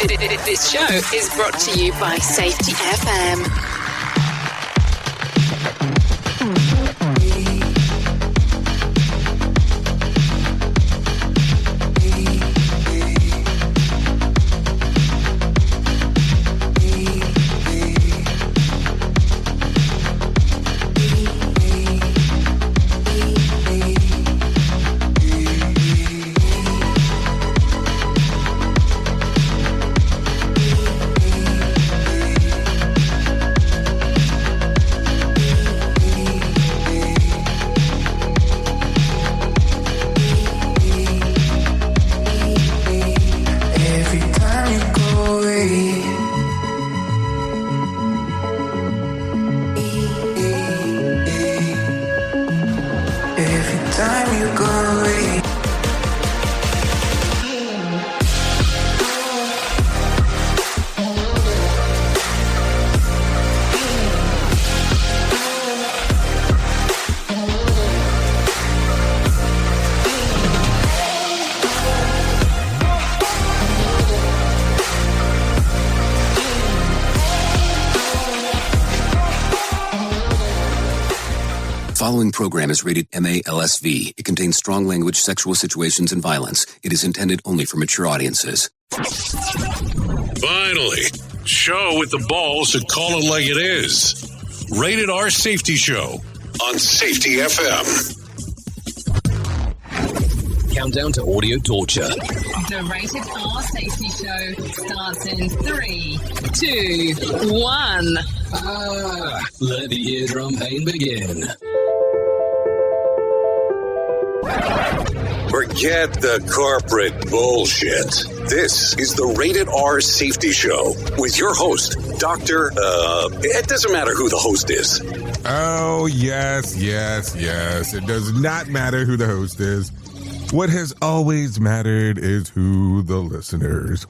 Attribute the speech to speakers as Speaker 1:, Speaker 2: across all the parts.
Speaker 1: This show is brought to you by Safety FM.
Speaker 2: Following program is rated MALSV. It contains strong language, sexual situations, and violence. It is intended only for mature audiences.
Speaker 3: Finally, show with the balls to call it like it is. Rated R Safety Show on Safety FM.
Speaker 2: Countdown to audio torture.
Speaker 1: The Rated R Safety Show starts in 3, 2, 1.
Speaker 2: Let the eardrum pain begin.
Speaker 3: Forget the corporate bullshit. This is the Rated R Safety Show with your host, Dr. It doesn't matter who the host is.
Speaker 4: Oh, yes. It does not matter who the host is. What has always mattered is who the listeners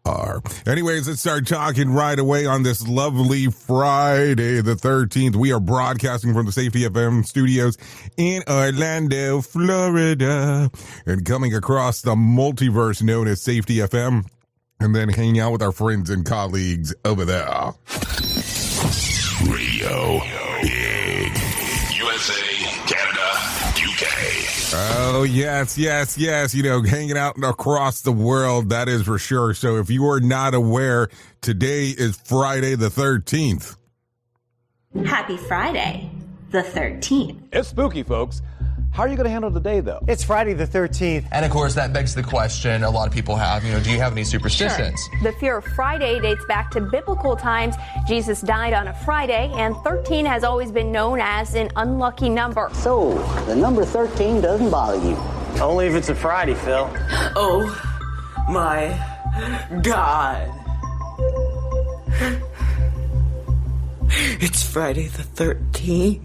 Speaker 4: are. Anyways, let's start talking right away on this lovely Friday the 13th. We are broadcasting from the Safety FM studios in Orlando, Florida, and coming across the multiverse known as Safety FM, and then hanging out with our friends and colleagues over there.
Speaker 3: Radio Big USA, Canada, UK.
Speaker 4: Oh, yes. You know, hanging out across the world, that is for sure. So if you are not aware, today is Friday the 13th.
Speaker 5: Happy Friday the 13th.
Speaker 6: It's spooky, folks. How are you going to handle the day, though?
Speaker 7: It's Friday the 13th.
Speaker 8: And, of course, that begs the question a lot of people have, do you have any superstitions?
Speaker 5: Sure. The fear of Friday dates back to biblical times. Jesus died on a Friday, and 13 has always been known as an unlucky number.
Speaker 9: So, the number 13 doesn't bother you?
Speaker 7: Only if it's a Friday, Phil.
Speaker 10: Oh, my God. It's Friday the 13th.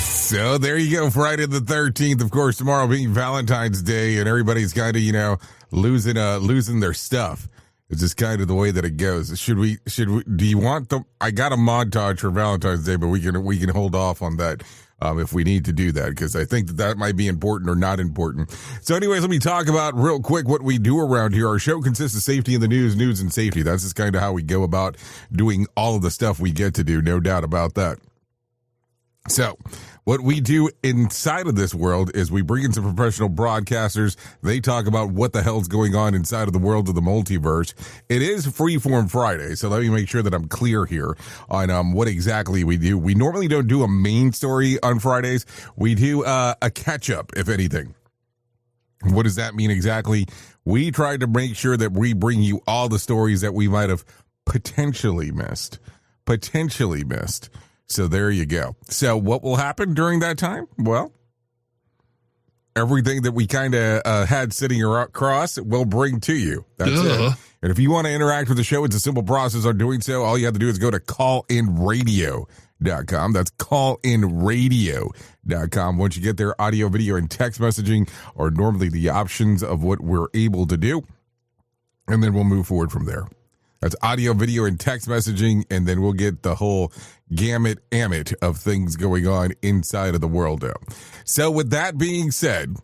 Speaker 4: So there you go, Friday the 13th. Of course, tomorrow being Valentine's Day, and everybody's kind of, losing their stuff. It's just kind of the way that it goes. Should we, do you want I got a montage for Valentine's Day, but we can hold off on that if we need to do that, because I think that might be important or not important. So anyways, let me talk about real quick what we do around here. Our show consists of safety in the news and safety. That's just kind of how we go about doing all of the stuff we get to do, no doubt about that. So what we do inside of this world is we bring in some professional broadcasters. They talk about what the hell's going on inside of the world of the multiverse. It is Freeform Friday, so let me make sure that I'm clear here on what exactly we do. We normally don't do a main story on Fridays. We do a catch-up, if anything. What does that mean exactly? We try to make sure that we bring you all the stories that we might have potentially missed. So there you go. So what will happen during that time? Well, everything that we kind of had sitting across, we'll bring to you. That's it. And if you want to interact with the show, it's a simple process of doing so. All you have to do is go to callinradio.com. That's callinradio.com. Once you get there, audio, video, and text messaging are normally the options of what we're able to do. And then we'll move forward from there. That's audio, video, and text messaging, and then we'll get the whole gamut of things going on inside of the world now. So with that being said,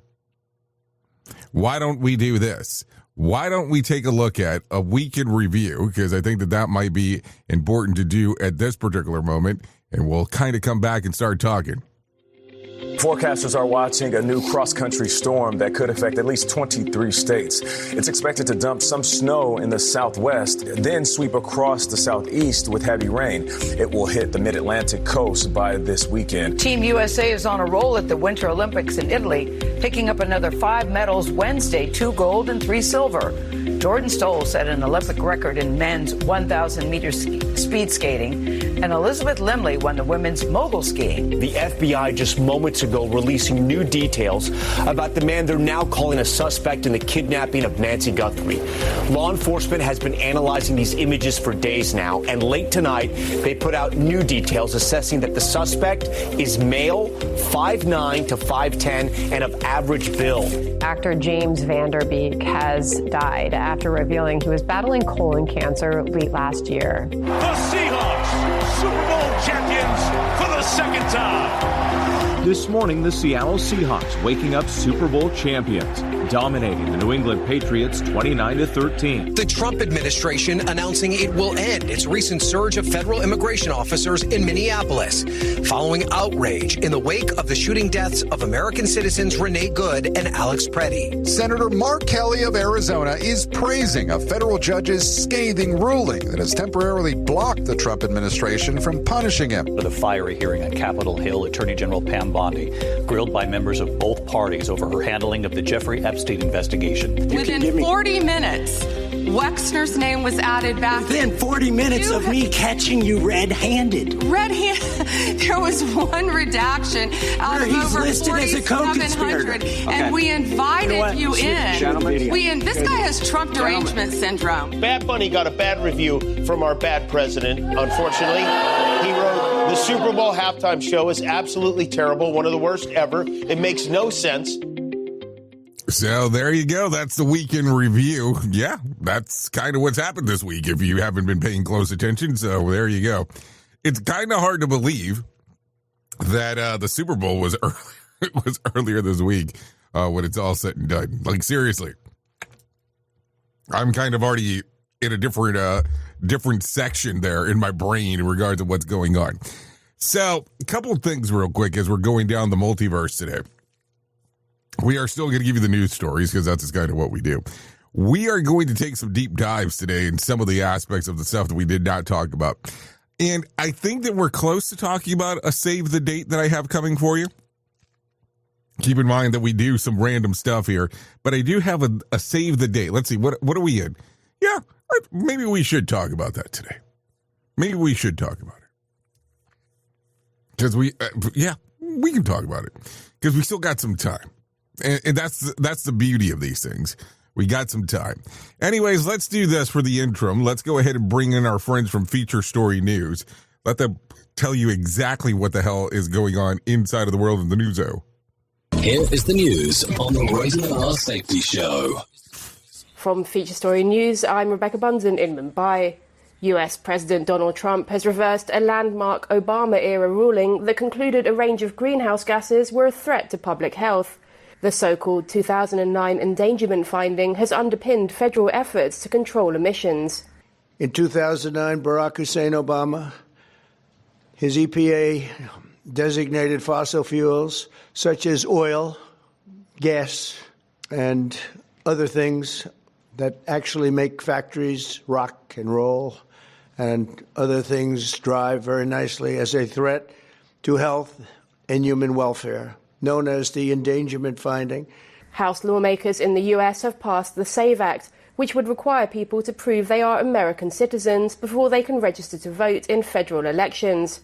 Speaker 4: why don't we do this? why don't we take a look at a week in review? Because I think that might be important to do at this particular moment. And we'll kind of come back and start talking.
Speaker 11: Forecasters are watching a new cross-country storm that could affect at least 23 states. It's expected to dump some snow in the southwest, then sweep across the southeast with heavy rain. It will hit the mid-Atlantic coast by this weekend.
Speaker 12: Team USA is on a roll at the Winter Olympics in Italy, picking up another 5 medals Wednesday, 2 gold and 3 silver. Jordan Stoll set an Olympic record in men's 1,000-meter speed skating, and Elizabeth Limley won the women's mogul skiing.
Speaker 13: The FBI just moments ago releasing new details about the man they're now calling a suspect in the kidnapping of Nancy Guthrie. Law enforcement has been analyzing these images for days now, and late tonight they put out new details assessing that the suspect is male, 5'9" to 5'10", and of average build.
Speaker 14: Actor James Van Der Beek has died after revealing he was battling colon cancer late last year.
Speaker 15: The Seahawks, Super Bowl champions for the second time.
Speaker 16: This morning, the Seattle Seahawks waking up Super Bowl champions, dominating the New England Patriots 29-13.
Speaker 17: The Trump administration announcing it will end its recent surge of federal immigration officers in Minneapolis, following outrage in the wake of the shooting deaths of American citizens Renee Good and Alex Preddy.
Speaker 18: Senator Mark Kelly of Arizona is praising a federal judge's scathing ruling that has temporarily blocked the Trump administration from punishing him.
Speaker 19: The fiery hearing on Capitol Hill, Attorney General Pam Bondi grilled by members of both parties over her handling of the Jeffrey Epstein investigation.
Speaker 20: Within 40 minutes, Wexner's name was added back.
Speaker 21: Within 40 minutes of me catching you red-handed.
Speaker 20: There was one redaction out of over 4,700, and we invited you in. This guy has Trump derangement syndrome.
Speaker 22: Bad Bunny got a bad review from our bad president, unfortunately. He wrote, the Super Bowl halftime show is absolutely terrible, one of the worst ever. It makes no sense.
Speaker 4: So there you go. That's the week in review. Yeah, that's kind of what's happened this week if you haven't been paying close attention. So there you go. It's kind of hard to believe that the Super Bowl was earlier this week when it's all said and done. Like, seriously. I'm kind of already in a different section there in my brain in regards to what's going on. So a couple of things real quick as we're going down the multiverse today. We are still going to give you the news stories because that's kind of what we do. We are going to take some deep dives today in some of the aspects of the stuff that we did not talk about. And I think that we're close to talking about a save the date that I have coming for you. Keep in mind that we do some random stuff here, but I do have a save the date. Let's see, what are we in? Yeah, maybe we should talk about that today. Maybe we should talk about it. Because we can talk about it. Because we still got some time. And that's the beauty of these things. We got some time. Anyways, let's do this for the interim. Let's go ahead and bring in our friends from Feature Story News. Let them tell you exactly what the hell is going on inside of the world of the news-o.
Speaker 2: Here is the news on the Rated R Safety Show.
Speaker 14: From Feature Story News, I'm Rebecca Bunsen in Mumbai. US President Donald Trump has reversed a landmark Obama-era ruling that concluded a range of greenhouse gases were a threat to public health. The so-called 2009 endangerment finding has underpinned federal efforts to control emissions.
Speaker 23: In 2009, Barack Hussein Obama, his EPA designated fossil fuels such as oil, gas, and other things that actually make factories rock and roll and other things drive very nicely as a threat to health and human welfare, known as the endangerment finding.
Speaker 14: House lawmakers in the US have passed the SAVE Act, which would require people to prove they are American citizens before they can register to vote in federal elections.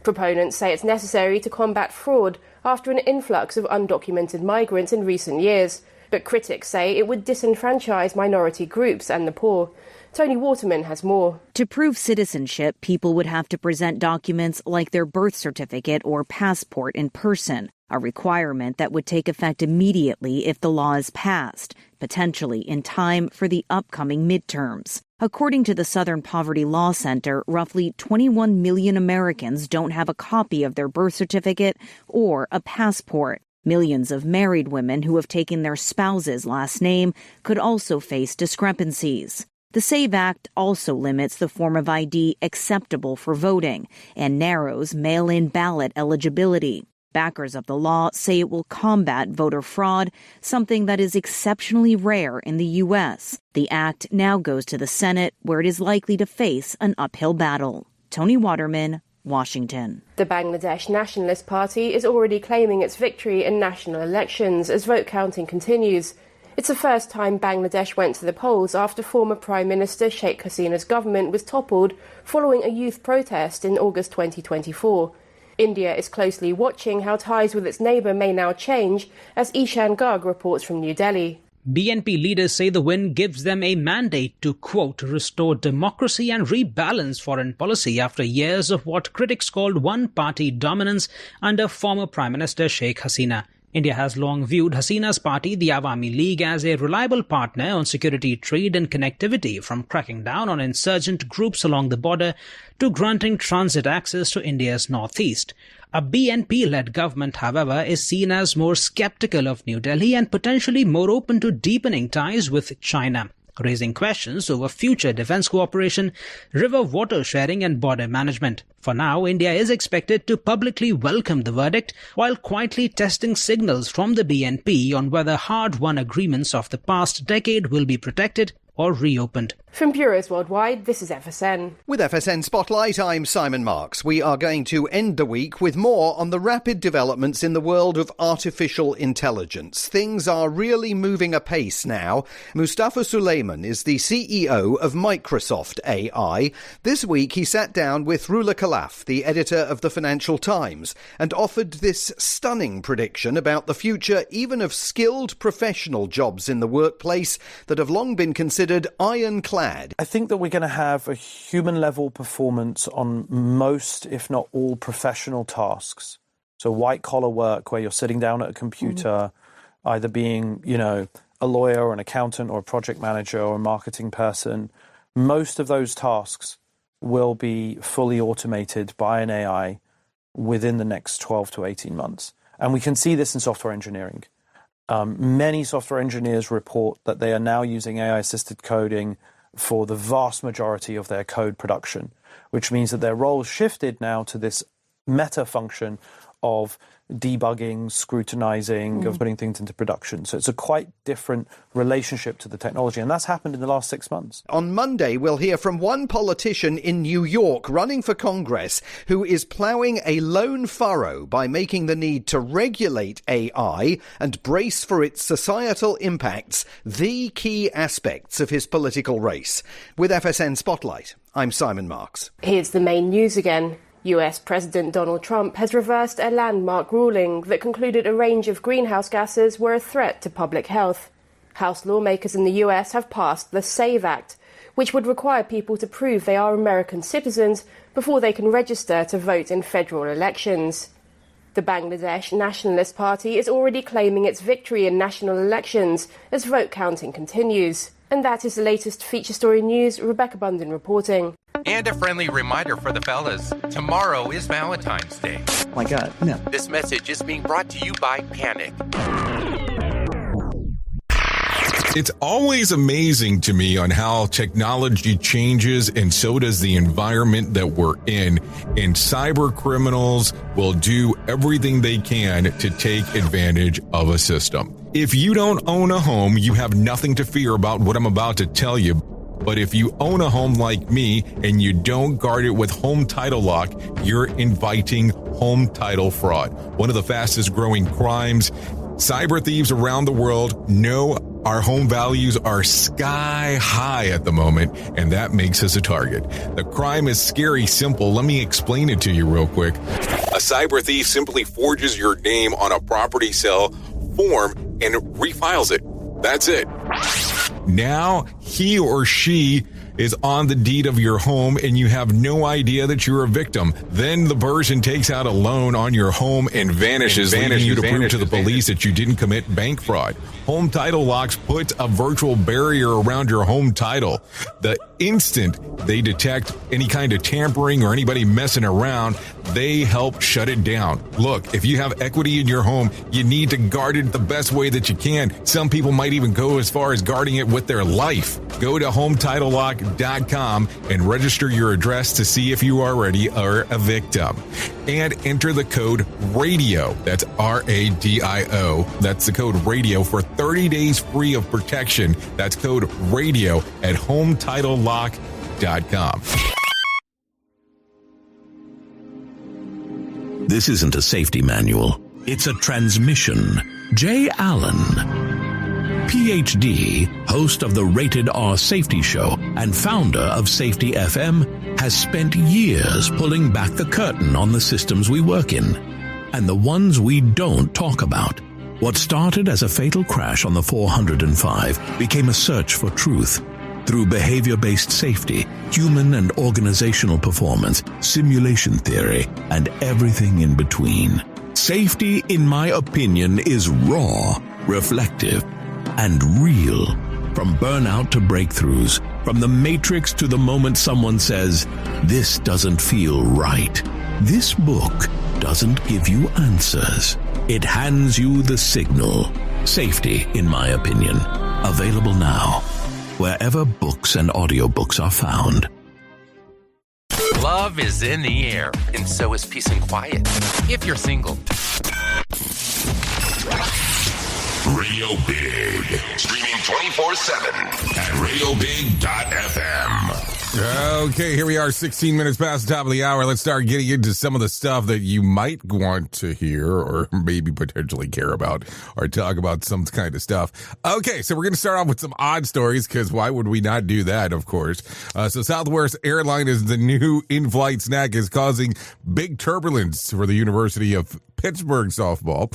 Speaker 14: Proponents say it's necessary to combat fraud after an influx of undocumented migrants in recent years, but critics say it would disenfranchise minority groups and the poor. Tony Waterman has more.
Speaker 24: To prove citizenship, people would have to present documents like their birth certificate or passport in person, a requirement that would take effect immediately if the law is passed, potentially in time for the upcoming midterms. According to the Southern Poverty Law Center, roughly 21 million Americans don't have a copy of their birth certificate or a passport. Millions of married women who have taken their spouse's last name could also face discrepancies. The SAVE Act also limits the form of ID acceptable for voting and narrows mail-in ballot eligibility. Backers of the law say it will combat voter fraud, something that is exceptionally rare in the U.S. The act now goes to the Senate, where it is likely to face an uphill battle. Tony Waterman, Washington.
Speaker 14: The Bangladesh Nationalist Party is already claiming its victory in national elections as vote counting continues. It's the first time Bangladesh went to the polls after former Prime Minister Sheikh Hasina's government was toppled following a youth protest in August 2024. India is closely watching how ties with its neighbour may now change, as Ishan Garg reports from New Delhi.
Speaker 1: BNP leaders say the win gives them a mandate to, quote, restore democracy and rebalance foreign policy after years of what critics called one-party dominance under former Prime Minister Sheikh Hasina. India has long viewed Hasina's party, the Awami League, as a reliable partner on security, trade and connectivity, from cracking down on insurgent groups along the border to granting transit access to India's northeast. A BNP-led government, however, is seen as more skeptical of New Delhi and potentially more open to deepening ties with China, raising questions over future defense cooperation, river water sharing and border management. For now, India is expected to publicly welcome the verdict while quietly testing signals from the BNP on whether hard-won agreements of the past decade will be protected or reopened.
Speaker 14: From Bureaus Worldwide, this is FSN.
Speaker 3: With FSN Spotlight, I'm Simon Marks. We are going to end the week with more on the rapid developments in the world of artificial intelligence. Things are really moving apace now. Mustafa Suleyman is the CEO of Microsoft AI. This week he sat down with Rula Khalaf, the editor of the Financial Times, and offered this stunning prediction about the future even of skilled professional jobs in the workplace that have long been considered ironclad.
Speaker 6: I think that we're going to have a human-level performance on most, if not all, professional tasks. So white-collar work where you're sitting down at a computer, either being, a lawyer or an accountant or a project manager or a marketing person. Most of those tasks will be fully automated by an AI within the next 12 to 18 months. And we can see this in software engineering. Many software engineers report that they are now using AI-assisted coding for the vast majority of their code production, which means that their role shifted now to this meta function of debugging, scrutinizing, of putting things into production. So it's a quite different relationship to the technology, and that's happened in the last 6 months.
Speaker 3: On Monday, we'll hear from one politician in New York running for Congress who is ploughing a lone furrow by making the need to regulate AI and brace for its societal impacts the key aspects of his political race. With FSN Spotlight, I'm Simon Marks.
Speaker 14: Here's the main news again. US President Donald Trump has reversed a landmark ruling that concluded a range of greenhouse gases were a threat to public health. House lawmakers in the US have passed the SAVE Act, which would require people to prove they are American citizens before they can register to vote in federal elections. The Bangladesh Nationalist Party is already claiming its victory in national elections as vote counting continues. And that is the latest feature story news. Rebecca Bundin reporting.
Speaker 8: And a friendly reminder for the fellas, tomorrow is Valentine's Day.
Speaker 21: Oh my God, no.
Speaker 8: This message is being brought to you by Panic.
Speaker 4: It's always amazing to me on how technology changes, and so does the environment that we're in. And cyber criminals will do everything they can to take advantage of a system. If you don't own a home, you have nothing to fear about what I'm about to tell you. But if you own a home like me and you don't guard it with home title lock, you're inviting home title fraud. One of the fastest growing crimes. Cyber thieves around the world know our home values are sky high at the moment, and that makes us a target. The crime is scary simple. Let me explain it to you real quick. A cyber thief simply forges your name on a property sale form and refiles it. That's it. Now he or she is on the deed of your home and you have no idea that you're a victim. Then the person takes out a loan on your home and vanishes, leaving you to prove to the police that you didn't commit bank fraud. Home Title Locks puts a virtual barrier around your home title. The instant they detect any kind of tampering or anybody messing around, they help shut it down. Look, if you have equity in your home, you need to guard it the best way that you can. Some people might even go as far as guarding it with their life. Go to HometitleLock.com and register your address to see if you already are a victim. And enter the code RADIO. That's RADIO. That's the code RADIO for 30 days free of protection. That's code RADIO at HometitleLock.com.
Speaker 5: This isn't a safety manual. It's a transmission. Jay Allen, PhD, host of the Rated R Safety Show and founder of Safety FM, has spent years pulling back the curtain on the systems we work in and the ones we don't talk about. What started as a fatal crash on the 405 became a search for truth. Through behavior-based safety, human and organizational performance, simulation theory, and everything in between. Safety, in my opinion, is raw, reflective, and real. From burnout to breakthroughs, from the matrix to the moment someone says, "This doesn't feel right." This book doesn't give you answers. It hands you the signal. Safety, in my opinion. Available now, wherever books and audiobooks are found.
Speaker 8: Love is in the air, and so is peace and quiet. If you're single.
Speaker 7: Radio Big. Streaming 24/7 at radiobig.fm.
Speaker 4: Okay, here we are, 16 minutes past the top of the hour. Let's start getting into some of the stuff that you might want to hear or maybe potentially care about or talk about some kind of stuff. Okay, so we're going to start off with some odd stories because why would we not do that, of course? So Southwest Airline is the new in-flight snack is causing big turbulence for the University of Pittsburgh softball.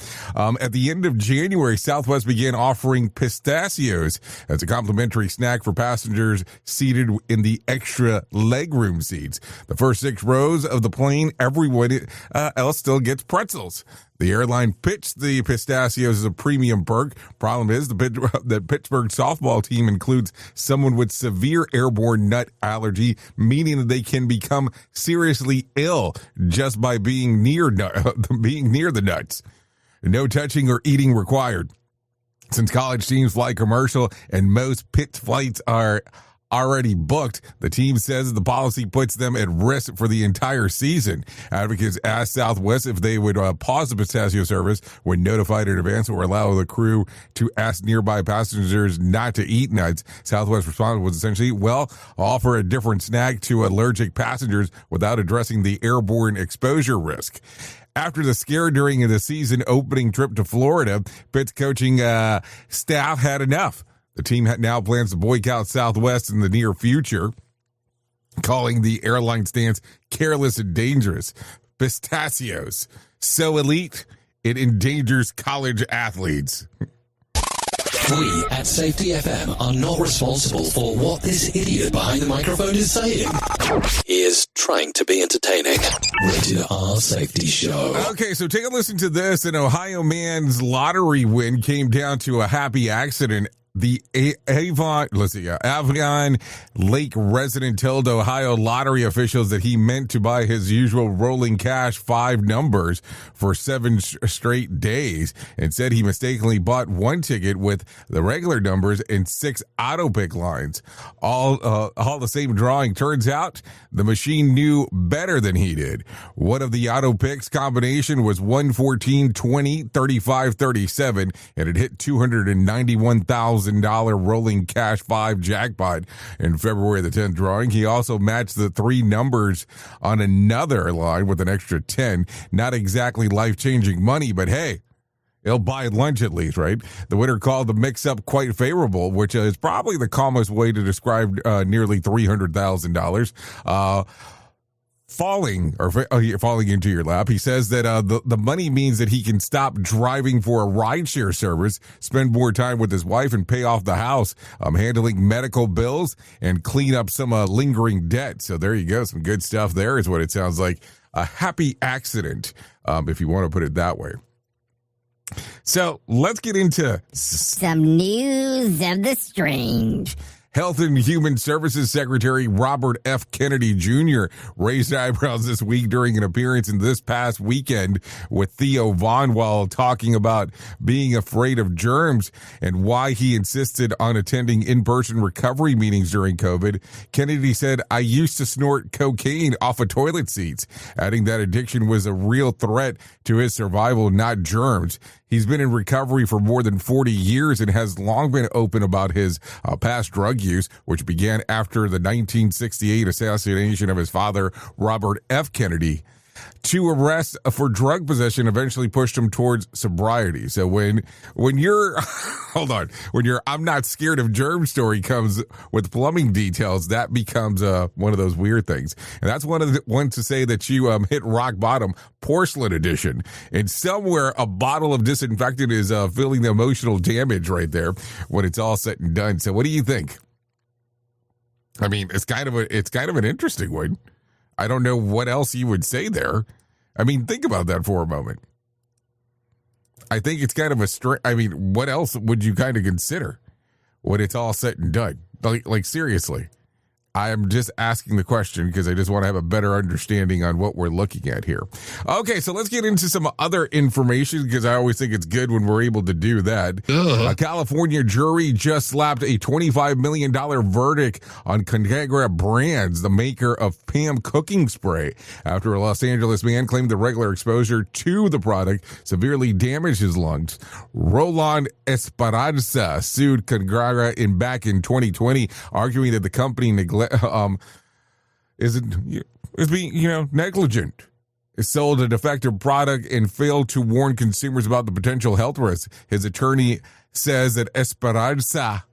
Speaker 4: At the end of January, Southwest began offering pistachios as a complimentary snack for passengers seated in the extra legroom seats. The first 6 rows of the plane, everyone else still gets pretzels. The airline pitched the pistachios as a premium perk. Problem is, the Pittsburgh softball team includes someone with severe airborne nut allergy, meaning that they can become seriously ill just by being near the nuts. No touching or eating required. Since college teams fly commercial and most pit flights are already booked, the team says the policy puts them at risk for the entire season. Advocates asked Southwest if they would pause the pistachio service when notified in advance or allow the crew to ask nearby passengers not to eat nuts. Southwest response was essentially, well, offer a different snack to allergic passengers without addressing the airborne exposure risk. After the scare during the season opening trip to Florida, Pitt's coaching staff had enough. The team now plans to boycott Southwest in the near future, calling the airline stance careless and dangerous. Pistachios, so elite, it endangers college athletes.
Speaker 7: We at Safety FM are not responsible for what this idiot behind the microphone is saying. He is trying to be entertaining. Rated R Safety Show.
Speaker 4: Okay, so take a listen to this. An Ohio man's lottery win came down to a happy accident. The Avalon Lake resident told Ohio lottery officials that he meant to buy his usual rolling cash 5 numbers for 7 straight days and said he mistakenly bought 1 ticket with the regular numbers and 6 auto pick lines. All the same drawing. Turns out the machine knew better than he did. One of the auto picks combination was 1, 14, 20, 35, 37, and it hit $291,000 rolling cash 5 jackpot in February the 10th drawing. He also matched the 3 numbers on another line with an extra 10. Not exactly life-changing money, but hey, it'll buy lunch at least, right? The winner called the mix-up quite favorable, which is probably the calmest way to describe nearly $300,000. Falling into your lap. He says that the money means that he can stop driving for a rideshare service, spend more time with his wife, and pay off the house, handling medical bills, and clean up some lingering debt. So there you go. Some good stuff there is what it sounds like. A happy accident, if you want to put it that way. So let's get into
Speaker 9: some news of the strange.
Speaker 4: Health and Human Services Secretary Robert F. Kennedy Jr. raised eyebrows this week during an appearance in this past weekend with Theo Von while talking about being afraid of germs and why he insisted on attending in-person recovery meetings during COVID. Kennedy said, "I used to snort cocaine off of toilet seats," adding that addiction was a real threat to his survival, not germs. He's been in recovery for more than 40 years and has long been open about his past drug use, which began after the 1968 assassination of his father, Robert F. Kennedy. Two arrests for drug possession eventually pushed him towards sobriety. So when you're, when your "I'm not scared of germs" story comes with plumbing details, that becomes one of those weird things. And that's one of the ones to say that you hit rock bottom, porcelain edition. And somewhere a bottle of disinfectant is feeling the emotional damage right there when it's all said and done. So what do you think? I mean, it's kind of an interesting one. I don't know what else you would say there. I mean, think about that for a moment. I think it's kind of what else would you kind of consider when it's all said and done? Like seriously. I am just asking the question because I just want to have a better understanding on what we're looking at here. Okay, so let's get into some other information because I always think it's good when we're able to do that. A California jury just slapped a $25 million verdict on Conagra Brands, the maker of Pam cooking spray, after a Los Angeles man claimed the regular exposure to the product severely damaged his lungs. Roland Esperanza sued Conagra back in 2020, arguing that the company is being negligent. It sold a defective product and failed to warn consumers about the potential health risks. His attorney says that Esperanza,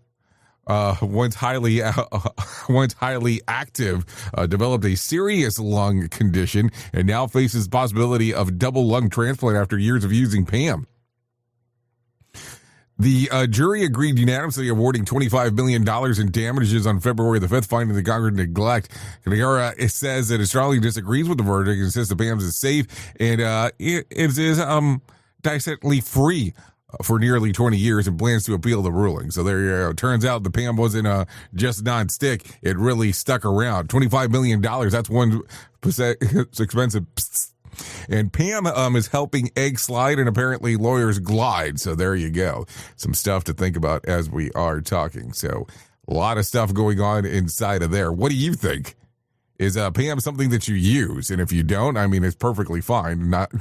Speaker 4: once highly active, developed a serious lung condition and now faces possibility of double lung transplant after years of using Pam. The jury agreed unanimously, awarding $25 million in damages on February the 5th, finding the Congress neglect. Conagra says that it strongly disagrees with the verdict and insists that Pam's is safe and it is dissently free for nearly 20 years and plans to appeal the ruling. So there you go. Turns out the Pam wasn't just non-stick. It really stuck around. $25 million. That's one expensive. And Pam is helping egg slide and apparently lawyers glide. So there you go. Some stuff to think about as we are talking. So a lot of stuff going on inside of there. What do you think? Is Pam something that you use? And if you don't, I mean, it's perfectly fine. Not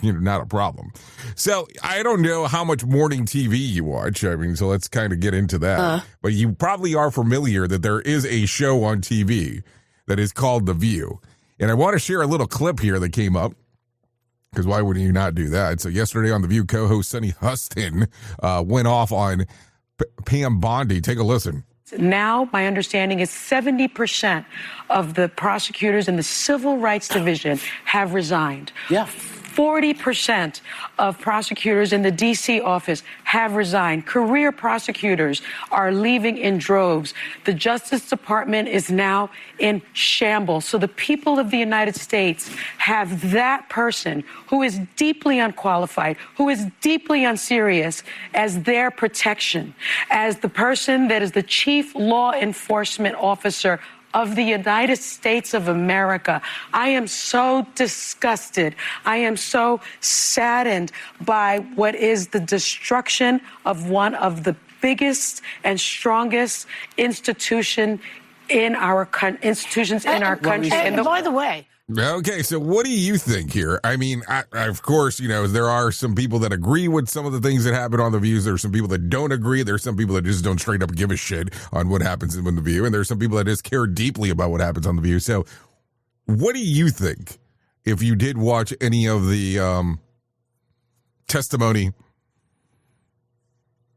Speaker 4: a problem. So I don't know how much morning TV you watch. I mean, so let's kind of get into that. But you probably are familiar that there is a show on TV that is called The View. And I want to share a little clip here that came up. Because why would you not do that? So yesterday on The View, co-host Sunny Huston went off on Pam Bondi. Take a listen.
Speaker 9: Now, my understanding is 70% of the prosecutors in the Civil Rights Division have resigned.
Speaker 21: Yeah.
Speaker 9: 40% of prosecutors in the D.C. office have resigned. Career prosecutors are leaving in droves. The Justice Department is now in shambles. So the people of the United States have that person who is deeply unqualified, who is deeply unserious as their protection, as the person that is the chief law enforcement officer of the United States of America. I am so disgusted. I am so saddened by what is the destruction of one of the biggest and strongest institutions in our country.
Speaker 21: And by the way,
Speaker 4: okay, so what do you think here? I mean, of course, there are some people that agree with some of the things that happen on The View. There's some people that don't agree. There's some people that just don't straight up give a shit on what happens in The View. And there's some people that just care deeply about what happens on The View. So what do you think if you did watch any of the testimony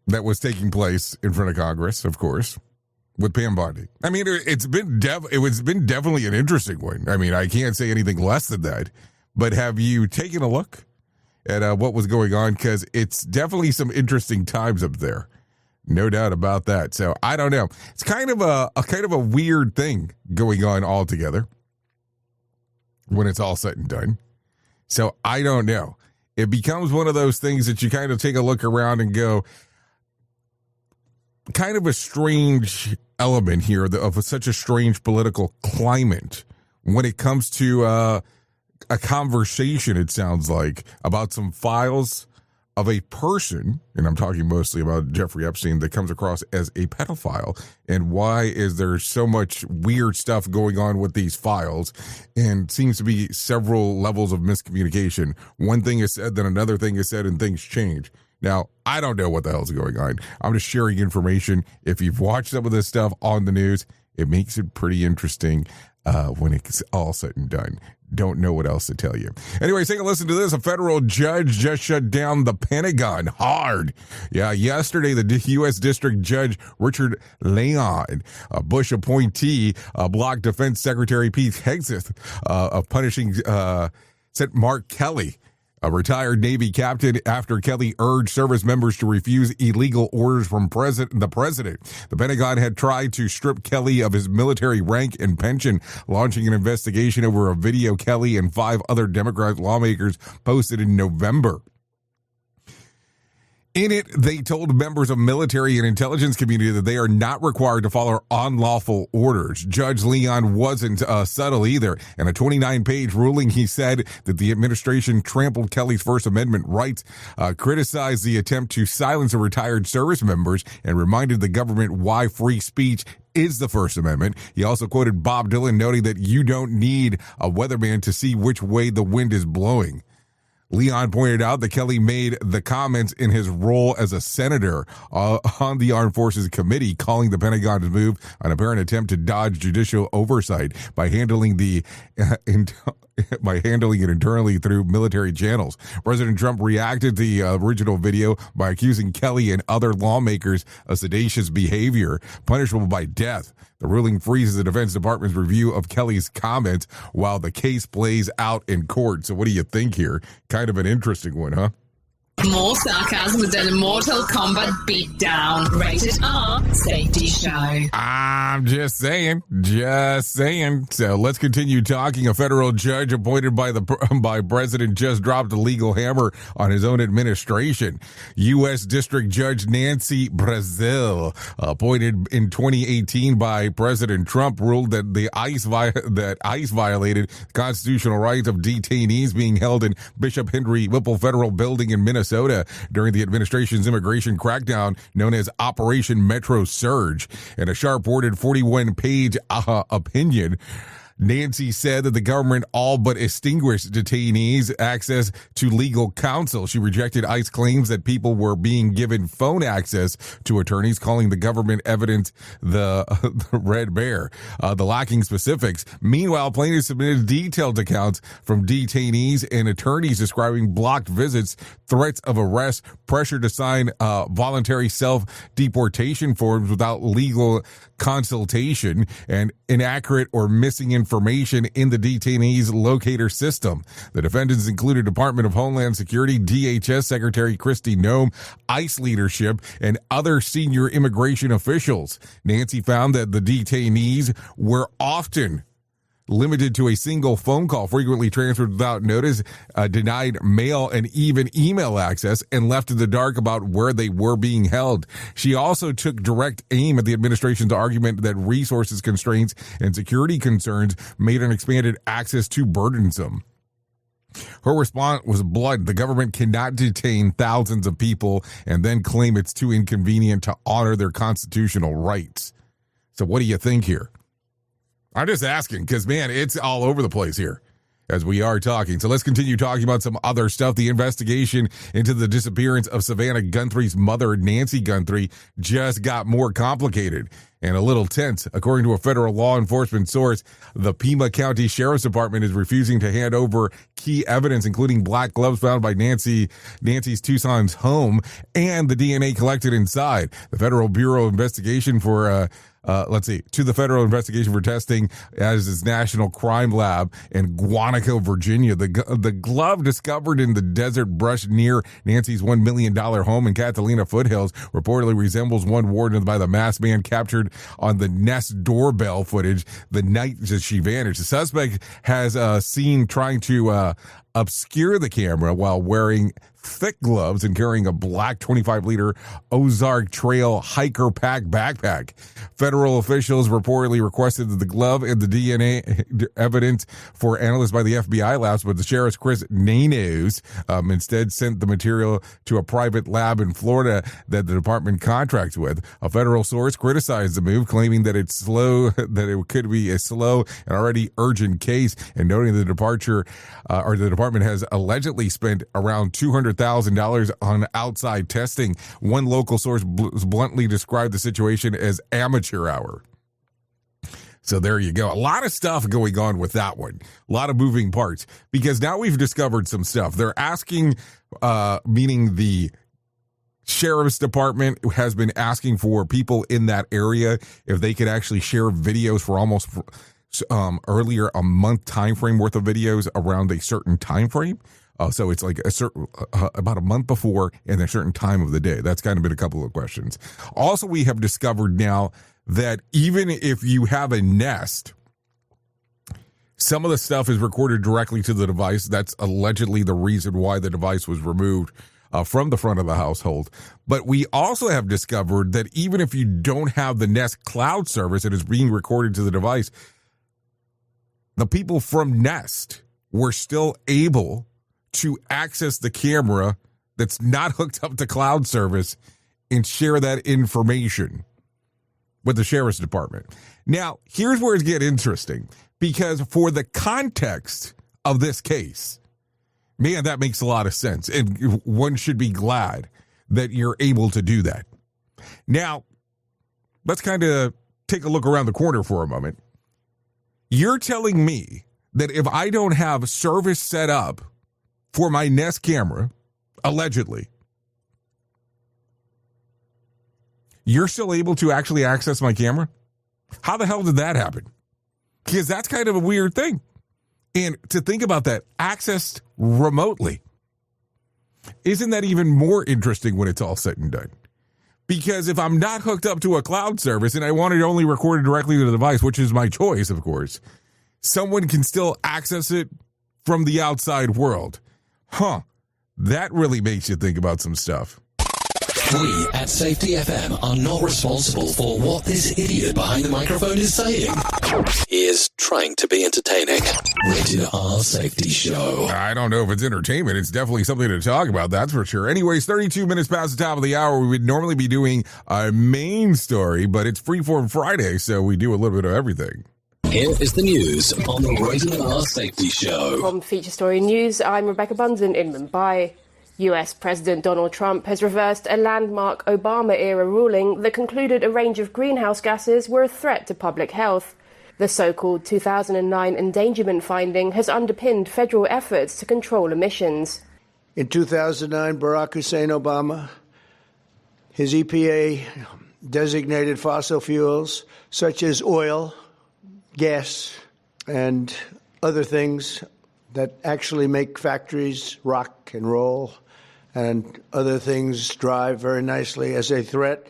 Speaker 4: that was taking place in front of Congress, of course, with Pam Bondi? I mean, it's been definitely an interesting one. I mean, I can't say anything less than that. But have you taken a look at what was going on? Because it's definitely some interesting times up there, no doubt about that. So I don't know. It's kind of a weird thing going on altogether when it's all said and done. So I don't know. It becomes one of those things that you kind of take a look around and go, kind of a strange element here of such a strange political climate when it comes to a conversation, it sounds like, about some files of a person, and I'm talking mostly about Jeffrey Epstein, that comes across as a pedophile. And why is there so much weird stuff going on with these files? And seems to be several levels of miscommunication. One thing is said, then another thing is said, and things change. Now, I don't know what the hell's going on. I'm just sharing information. If you've watched some of this stuff on the news, it makes it pretty interesting when it's all said and done. Don't know what else to tell you. Anyway, take a listen to this. A federal judge just shut down the Pentagon hard. Yeah, yesterday, the U.S. District Judge Richard Leon, a Bush appointee, blocked Defense Secretary Pete Hegseth of punishing Mark Kelly, a retired Navy captain, after Kelly urged service members to refuse illegal orders from the president. The Pentagon had tried to strip Kelly of his military rank and pension, launching an investigation over a video Kelly and 5 other Democrat lawmakers posted in November. In it, they told members of military and intelligence community that they are not required to follow unlawful orders. Judge Leon wasn't subtle either. In a 29-page ruling, he said that the administration trampled Kelly's First Amendment rights, criticized the attempt to silence the retired service members, and reminded the government why free speech is the First Amendment. He also quoted Bob Dylan, noting that you don't need a weatherman to see which way the wind is blowing. Leon pointed out that Kelly made the comments in his role as a senator on the Armed Forces Committee, calling the Pentagon's move an apparent attempt to dodge judicial oversight by handling it internally through military channels. President Trump reacted to the original video by accusing Kelly and other lawmakers of seditious behavior, punishable by death. The ruling freezes the Defense Department's review of Kelly's comments while the case plays out in court. So what do you think here? Kind of an interesting one, huh?
Speaker 10: More sarcasm than a Mortal Kombat beatdown. Rated R Safety Show.
Speaker 4: I'm just saying. So let's continue talking. A federal judge appointed by President just dropped a legal hammer on his own administration. U.S. District Judge Nancy Guthrie, appointed in 2018 by President Trump, ruled that ICE violated constitutional rights of detainees being held in Bishop Henry Whipple Federal Building in Minnesota during the administration's immigration crackdown known as Operation Metro Surge. In a sharp-worded 41-page opinion, Nancy said that the government all but extinguished detainees' access to legal counsel. She rejected ICE claims that people were being given phone access to attorneys, calling the government evidence the red bear, the lacking specifics. Meanwhile, plaintiffs submitted detailed accounts from detainees and attorneys describing blocked visits, threats of arrest, pressure to sign voluntary self-deportation forms without legal consultation, and inaccurate or missing information in the detainees locator system. The defendants included Department of Homeland Security, DHS Secretary Kristi Noem, ICE leadership, and other senior immigration officials. Nancy found that the detainees were often limited to a single phone call, frequently transferred without notice, denied mail and even email access, and left in the dark about where they were being held. She also took direct aim at the administration's argument that resources constraints and security concerns made an expanded access too burdensome. Her response was blunt. The government cannot detain thousands of people and then claim it's too inconvenient to honor their constitutional rights. So what do you think here? I'm just asking because, man, it's all over the place here as we are talking. So let's continue talking about some other stuff. The investigation into the disappearance of Savannah Guthrie's mother, Nancy Guthrie, just got more complicated and a little tense. According to a federal law enforcement source, the Pima County Sheriff's Department is refusing to hand over key evidence, including black gloves found by Nancy's Tucson's home and the DNA collected inside. The Federal Bureau of Investigation for to the Federal Investigation for Testing as its National Crime Lab in Guanaco, Virginia. The glove discovered in the desert brush near Nancy's $1 million home in Catalina foothills reportedly resembles one worn by the masked man captured on the Nest doorbell footage the night that she vanished. The suspect has seen trying to obscure the camera while wearing thick gloves and carrying a black 25-liter Ozark Trail hiker pack backpack. Federal officials reportedly requested that the glove and the DNA evidence for analysis by the FBI labs, but the sheriff's Chris Nanos instead sent the material to a private lab in Florida that the department contracts with. A federal source criticized the move, claiming that it's slow, that it could be a slow and already urgent case, and noting the department has allegedly spent around $200,000 on outside testing. One local source bluntly described the situation as amateur hour. So there you go. A lot of stuff going on with that one. A lot of moving parts, because now we've discovered some stuff. They're asking, meaning the sheriff's department has been asking for people in that area if they could actually share videos for almost earlier a month time frame worth of videos around a certain time frame. So it's like a certain about a month before and a certain time of the day. That's kind of been a couple of questions. Also, we have discovered now that even if you have a Nest, some of the stuff is recorded directly to the device. That's allegedly the reason why the device was removed from the front of the household. But we also have discovered that even if you don't have the Nest cloud service and it's being recorded to the device, the people from Nest were still able to access the camera that's not hooked up to cloud service and share that information with the sheriff's department. Now, here's where it gets interesting, because for the context of this case, man, that makes a lot of sense. And one should be glad that you're able to do that. Now, let's kind of take a look around the corner for a moment. You're telling me that if I don't have service set up for my Nest camera, allegedly, you're still able to actually access my camera? How the hell did that happen? Because that's kind of a weird thing. And to think about that, accessed remotely, isn't that even more interesting when it's all said and done? Because if I'm not hooked up to a cloud service and I want it only recorded directly to the device, which is my choice, of course, someone can still access it from the outside world. That really makes you think about some stuff.
Speaker 7: We at Safety FM are not responsible for what this idiot behind the microphone is saying. He is trying to be entertaining. Rated R Safety Show.
Speaker 4: I don't know if it's entertainment. It's definitely something to talk about, that's for sure. Anyways, 32 minutes past the top of the hour. We would normally be doing a main story, but it's Freeform Friday, so we do a little bit of everything.
Speaker 7: Here is the news on the Rated R Safety Show.
Speaker 14: From Feature Story News, I'm Rebecca Bunsen in Mumbai. US President Donald Trump has reversed a landmark Obama-era ruling that concluded a range of greenhouse gases were a threat to public health. The so-called 2009 endangerment finding has underpinned federal efforts to control emissions.
Speaker 23: In 2009, Barack Hussein Obama, his EPA designated fossil fuels such as oil, gas, and other things that actually make factories rock and roll and other things drive very nicely as a threat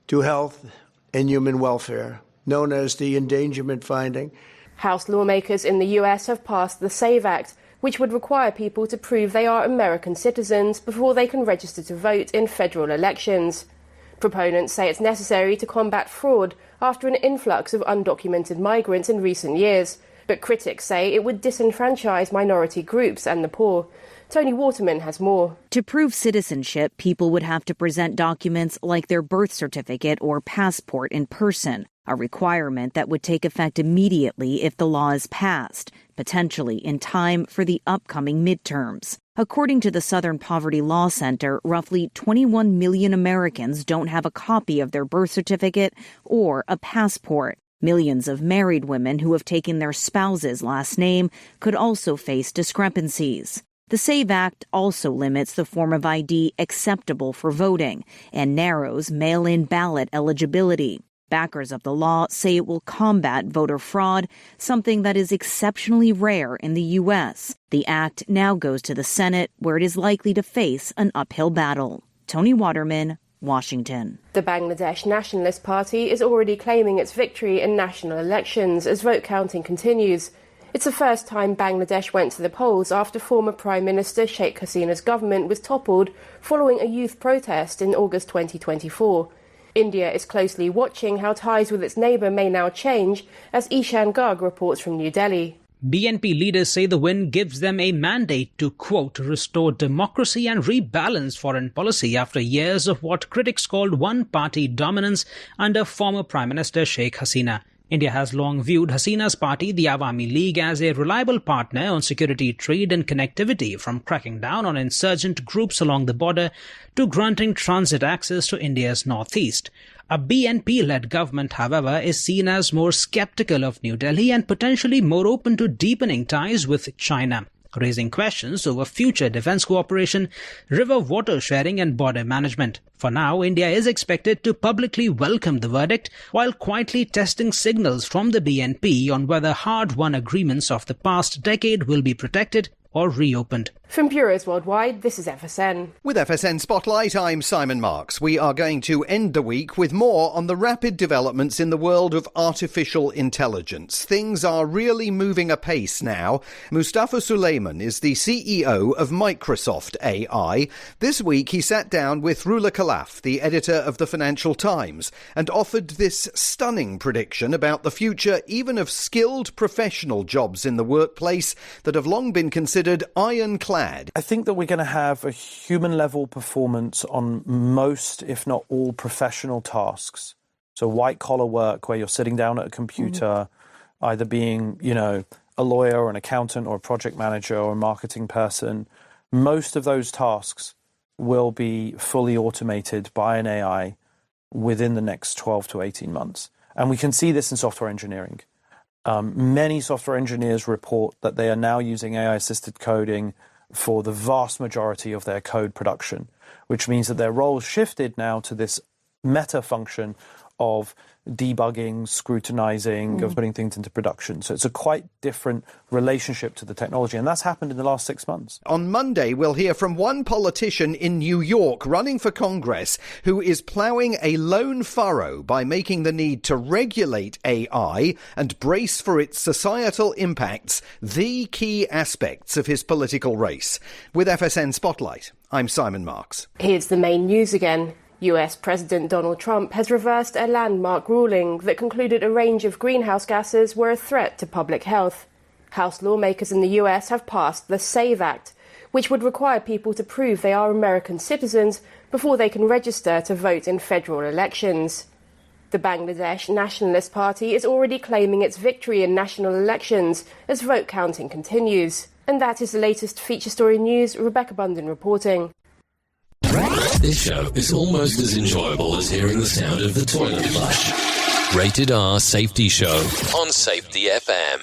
Speaker 23: to health and human welfare, known as the endangerment finding.
Speaker 14: House lawmakers in the US have passed the SAVE Act, which would require people to prove they are American citizens before they can register to vote in federal elections. Proponents say it's necessary to combat fraud after an influx of undocumented migrants in recent years, but critics say it would disenfranchise minority groups and the poor. Tony Waterman has more.
Speaker 24: To prove citizenship, people would have to present documents like their birth certificate or passport in person, a requirement that would take effect immediately if the law is passed, potentially in time for the upcoming midterms. According to the Southern Poverty Law Center, roughly 21 million Americans don't have a copy of their birth certificate or a passport. Millions of married women who have taken their spouse's last name could also face discrepancies. The SAVE Act also limits the form of ID acceptable for voting and narrows mail-in ballot eligibility. Backers of the law say it will combat voter fraud, something that is exceptionally rare in the U.S. The act now goes to the Senate, where it is likely to face an uphill battle. Tony Waterman, Washington.
Speaker 14: The Bangladesh Nationalist Party is already claiming its victory in national elections as vote counting continues. It's the first time Bangladesh went to the polls after former Prime Minister Sheikh Hasina's government was toppled following a youth protest in August 2024. India is closely watching how ties with its neighbour may now change, as Ishan Garg reports from New Delhi.
Speaker 1: BNP leaders say the win gives them a mandate to, quote, restore democracy and rebalance foreign policy after years of what critics called one-party dominance under former Prime Minister Sheikh Hasina. India has long viewed Hasina's party, the Awami League, as a reliable partner on security, trade and connectivity, from cracking down on insurgent groups along the border to granting transit access to India's northeast. A BNP-led government, however, is seen as more skeptical of New Delhi and potentially more open to deepening ties with China, raising questions over future defense cooperation, river water sharing and border management. For now, India is expected to publicly welcome the verdict while quietly testing signals from the BNP on whether hard-won agreements of the past decade will be protected or reopened.
Speaker 14: From bureaus worldwide, this is FSN.
Speaker 3: With FSN Spotlight, I'm Simon Marks. We are going to end the week with more on the rapid developments in the world of artificial intelligence. Things are really moving apace now. Mustafa Suleyman is the CEO of Microsoft AI. This week he sat down with Rula Khalaf, the editor of the Financial Times, and offered this stunning prediction about the future even of skilled professional jobs in the workplace that have long been considered ironclad.
Speaker 6: I think that we're going to have a human-level performance on most, if not all, professional tasks. So white-collar work where you're sitting down at a computer, either being, a lawyer or an accountant or a project manager or a marketing person. Most of those tasks will be fully automated by an AI within the next 12 to 18 months. And we can see this in software engineering. Many software engineers report that they are now using AI-assisted coding for the vast majority of their code production, which means that their roles shifted now to this meta function of debugging, scrutinizing, of putting things into production. So it's a quite different relationship to the technology, and that's happened in the last 6 months.
Speaker 3: On Monday, we'll hear from one politician in New York running for Congress who is ploughing a lone furrow by making the need to regulate AI and brace for its societal impacts the key aspects of his political race. With FSN Spotlight, I'm Simon Marks.
Speaker 14: Here's the main news again. US President Donald Trump has reversed a landmark ruling that concluded a range of greenhouse gases were a threat to public health. House lawmakers in the US have passed the SAVE Act, which would require people to prove they are American citizens before they can register to vote in federal elections. The Bangladesh Nationalist Party is already claiming its victory in national elections as vote counting continues. And that is the latest feature story news. Rebecca Bunden reporting.
Speaker 7: This show is almost as enjoyable as hearing the sound of the toilet flush. Rated R Safety Show on Safety FM.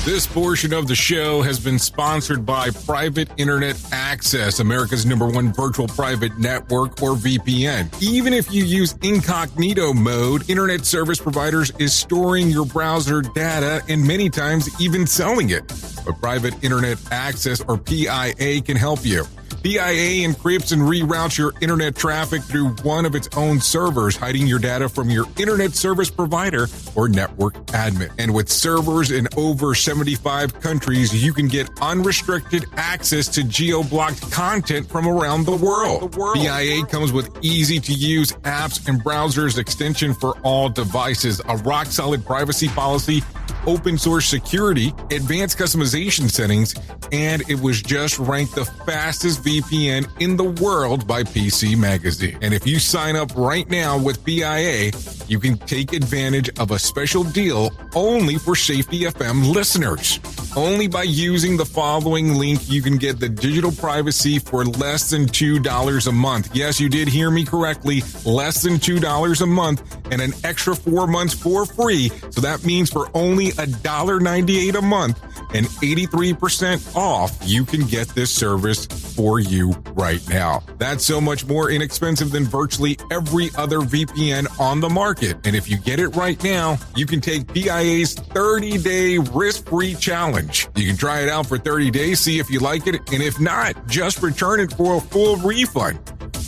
Speaker 4: This portion of the show has been sponsored by Private Internet Access, America's #1 virtual private network, or VPN. Even if you use incognito mode, internet service providers is storing your browser data and many times even selling it. But Private Internet Access, or PIA, can help you. PIA encrypts and reroutes your internet traffic through one of its own servers, hiding your data from your internet service provider or network admin. And with servers in over 75 countries, you can get unrestricted access to geo-blocked content from around the world. PIA comes with easy-to-use apps and browsers extension for all devices, a rock-solid privacy policy, open source security, advanced customization settings, and it was just ranked the fastest VPN in the world by PC Magazine. And if you sign up right now with PIA, you can take advantage of a special deal only for Safety FM listeners. Only by using the following link, you can get the digital privacy for less than $2 a month. Yes, you did hear me correctly. Less than $2 a month and an extra 4 months for free. So that means for only $1.98 a month and 83% off, you can get this service for you right now. That's so much more inexpensive than virtually every other VPN on the market. And if you get it right now, you can take PIA's 30-day risk-free challenge. You can try it out for 30 days, see if you like it, and if not, just return it for a full refund.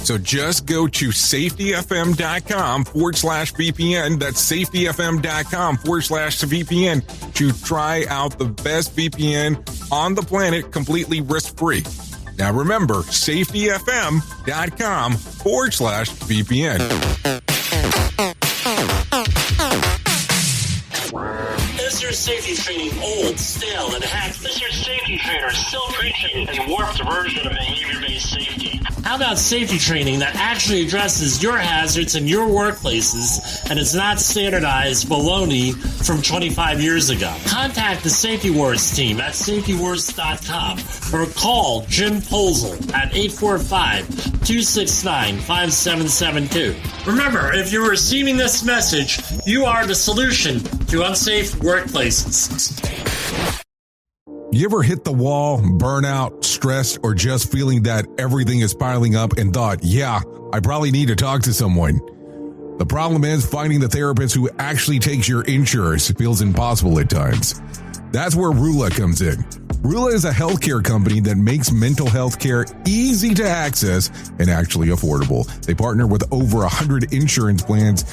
Speaker 4: So just go to safetyfm.com/VPN. That's safetyfm.com/VPN to try out the best VPN on the planet completely risk-free. Now remember, safetyfm.com/VPN.
Speaker 11: Is your safety training old, stale, and hacked? Is your safety trainer still preaching a warped version of behavior-based safety? How about safety training that actually addresses your hazards in your workplaces and is not standardized baloney from 25 years ago? Contact the Safety Wars team at safetywars.com or call Jim Posel at 845-269-5772. Remember, if you're receiving this message, you are the solution to unsafe workplaces.
Speaker 4: You ever hit the wall, burnout, stressed, or just feeling that everything is piling up and thought, yeah, I probably need to talk to someone? The problem is finding the therapist who actually takes your insurance feels impossible at times. That's where Rula comes in. Rula is a healthcare company that makes mental health care easy to access and actually affordable. They partner with over 100 insurance plans,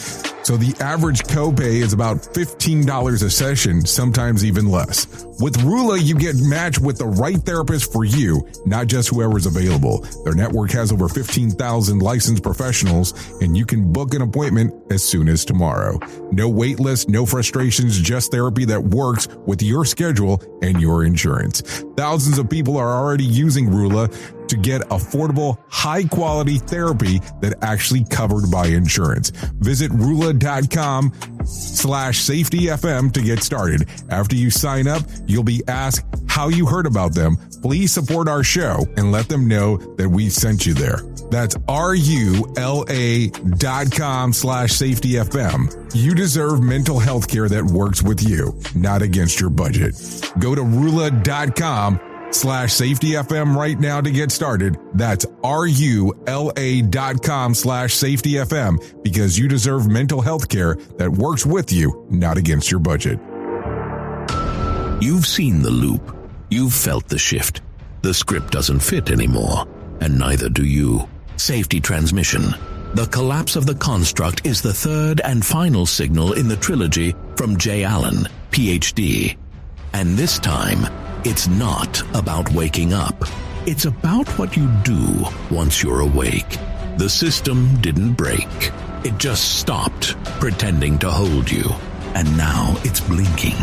Speaker 4: so the average copay is about $15 a session, sometimes even less. With Rula, you get matched with the right therapist for you, not just whoever's available. Their network has over 15,000 licensed professionals, and you can book an appointment as soon as tomorrow. No wait list, no frustrations, just therapy that works with your schedule and your insurance. Thousands of people are already using Rula to get affordable, high-quality therapy that actually covered by insurance. Visit Rula.com/safetyfm to get started. After you sign up, you'll be asked how you heard about them. Please support our show and let them know that we sent you there. That's RULA.com/safetyfm. You deserve mental health care that works with you, not against your budget. Go to Rula.com/safetyfm right now to get started. That's RULA.com/safetyfm because you deserve mental health care that works with you, not against your budget.
Speaker 5: You've seen the loop. You've felt the shift. The script doesn't fit anymore, and neither do you. Safety transmission. The collapse of the construct is the third and final signal in the trilogy from J. Allen, Ph.D. And this time, it's not about waking up. It's about what you do once you're awake. The system didn't break. It just stopped pretending to hold you. And now it's blinking,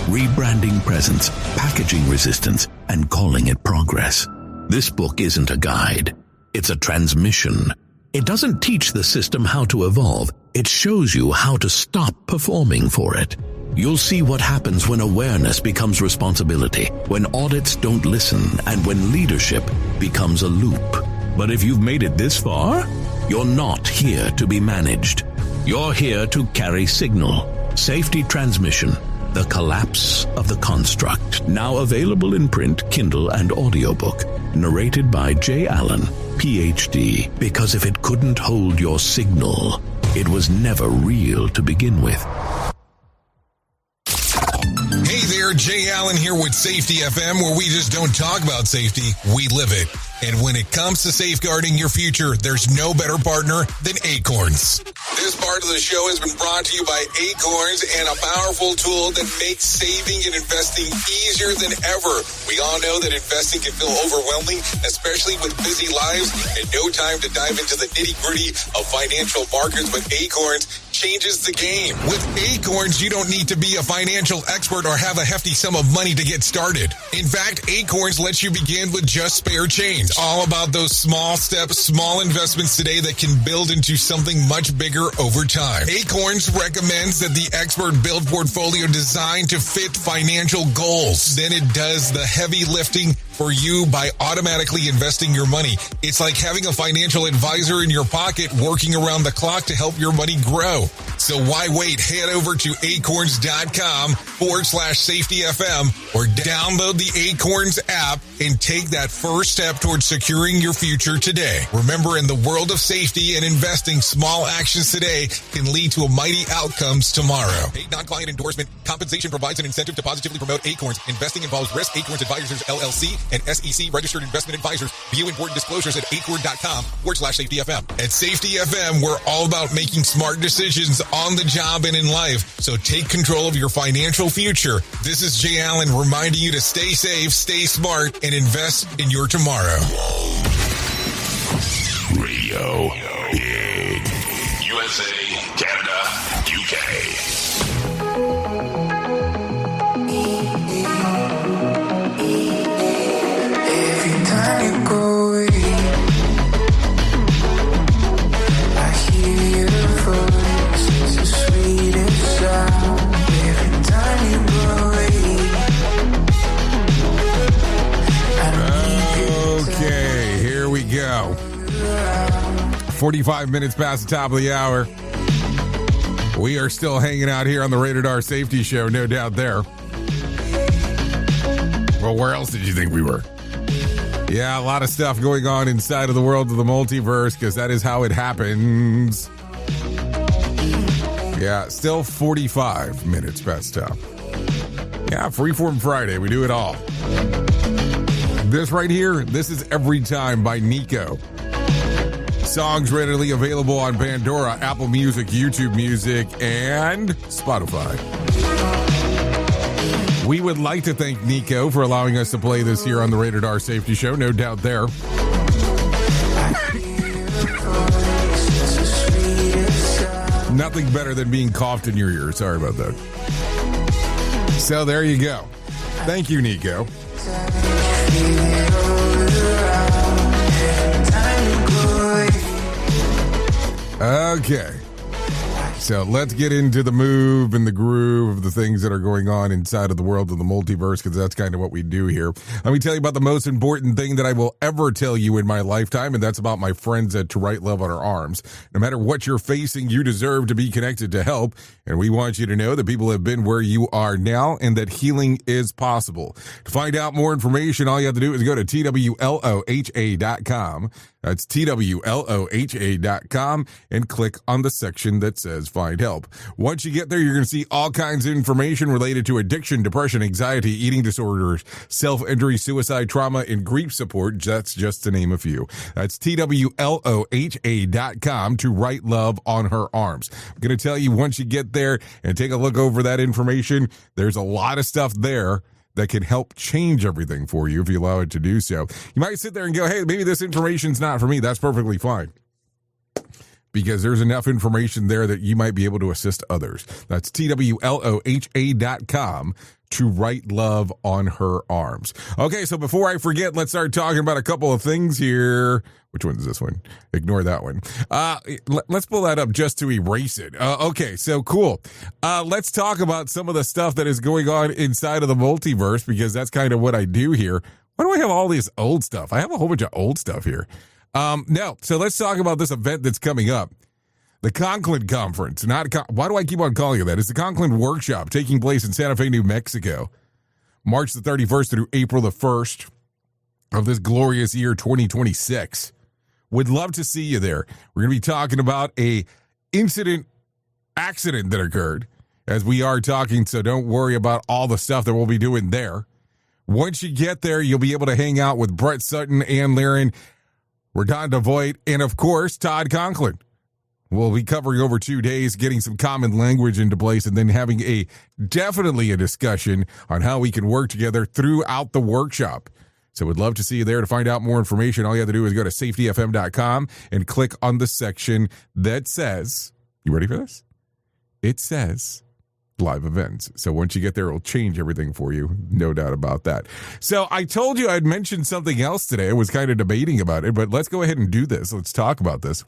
Speaker 5: rebranding presence, packaging resistance, and calling it progress. This book isn't a guide. It's a transmission. It doesn't teach the system how to evolve. It shows you how to stop performing for it. You'll see what happens when awareness becomes responsibility, when audits don't listen, and when leadership becomes a loop. But if you've made it this far, you're not here to be managed. You're here to carry signal. Safety transmission. The Collapse of the Construct. Now available in print, Kindle, and audiobook. Narrated by J. Allen, Ph.D. Because if it couldn't hold your signal, it was never real to begin with.
Speaker 4: Hey there, Jay Allen here with Safety FM, where we just don't talk about safety, we live it. And when it comes to safeguarding your future, there's no better partner than Acorns. This part of the show has been brought to you by Acorns and a powerful tool that makes saving and investing easier than ever. We all know that investing can feel overwhelming, especially with busy lives and no time to dive into the nitty-gritty of financial markets, but Acorns changes the game. With Acorns, you don't need to be a financial expert or have a hefty sum of money to get started. In fact, Acorns lets you begin with just spare change. All about those small steps, small investments today that can build into something much bigger over time. Acorns recommends that the expert build portfolio designed to fit financial goals. Then it does the heavy lifting for you by automatically investing your money. It's like having a financial advisor in your pocket working around the clock to help your money grow. So why wait? Head over to acorns.com/safetyfm or download the Acorns app and take that first step towards securing your future today. Remember, in the world of safety and investing, small actions today can lead to a mighty outcomes tomorrow. A non-client endorsement. Compensation provides an incentive to positively promote Acorns. Investing involves risk. Acorns Advisors, LLC, and SEC registered investment advisors. View important disclosures at acorn.com/safetyfm. At Safety FM, we're all about making smart decisions on the job and in life. So take control of your financial future. This is Jay Allen reminding you to stay safe, stay smart, and invest in your tomorrow.
Speaker 5: Radio Big.
Speaker 12: USA, Canada, UK.
Speaker 13: Every time you go away, I hear your voice, it's the sweetest sound. Every time you go away,
Speaker 4: Okay, here we go. 45 minutes past the top of the hour. We are still hanging out here on the Rated R Safety Show, no doubt there. Well, where else did you think we were? Yeah, a lot of stuff going on inside of the world of the multiverse, because that is how it happens. Yeah, still 45 minutes past top. Yeah, Freeform Friday, we do it all. This right here, this is Everytime by Niko. Songs readily available on Pandora, Apple Music, YouTube Music, and Spotify. We would like to thank Niko for allowing us to play this here on the Rated R Safety Show, no doubt there. Nothing better than being coughed in your ear. Sorry about that. So there you go. Thank you, Niko. Okay. So let's get into the move and the groove of the things that are going on inside of the world of the multiverse, because that's kind of what we do here. Let me tell you about the most important thing that I will ever tell you in my lifetime, and that's about my friends at To Write Love on Our Arms. No matter what you're facing, you deserve to be connected to help, and we want you to know that people have been where you are now and that healing is possible. To find out more information, all you have to do is go to TWLOHA.com. That's TWLOHA.com and click on the section that says Find Help. Once you get there, you're going to see all kinds of information related to addiction, depression, anxiety, eating disorders, self-injury, suicide, trauma, and grief support. That's just to name a few. That's TWLOHA.com, To Write Love on Her Arms. I'm going to tell you, once you get there and take a look over that information, there's a lot of stuff there that can help change everything for you if you allow it to do so. You might sit there and go, hey, maybe this information's not for me. That's perfectly fine, because there's enough information there that you might be able to assist others. That's TWLOHA.com, To Write Love on Her Arms. Okay, so before I forget, let's start talking about a couple of things here. Which one is this one? Ignore that one. Let's pull that up just to erase it. Okay, so cool. Let's talk about some of the stuff that is going on inside of the multiverse, because that's kind of what I do here. Why do I have all this old stuff? I have a whole bunch of old stuff here. No, so let's talk about this event that's coming up. The Conklin Conference. Why do I keep on calling it that? It's the Conklin Workshop taking place in Santa Fe, New Mexico, March the 31st through April the 1st of this glorious year, 2026. Would love to see you there. We're going to be talking about a accident that occurred as we are talking, so don't worry about all the stuff that we'll be doing there. Once you get there, you'll be able to hang out with Brett Sutton, Ann Laren, Redonda Voigt, and of course, Todd Conklin. We'll be covering over 2 days, getting some common language into place, and then having definitely a discussion on how we can work together throughout the workshop. So we'd love to see you there. To find out more information, all you have to do is go to safetyfm.com and click on the section that says, you ready for this? It says live events. So once you get there, it'll change everything for you. No doubt about that. So I told you I'd mentioned something else today. I was kind of debating about it, but let's go ahead and do this. Let's talk about this.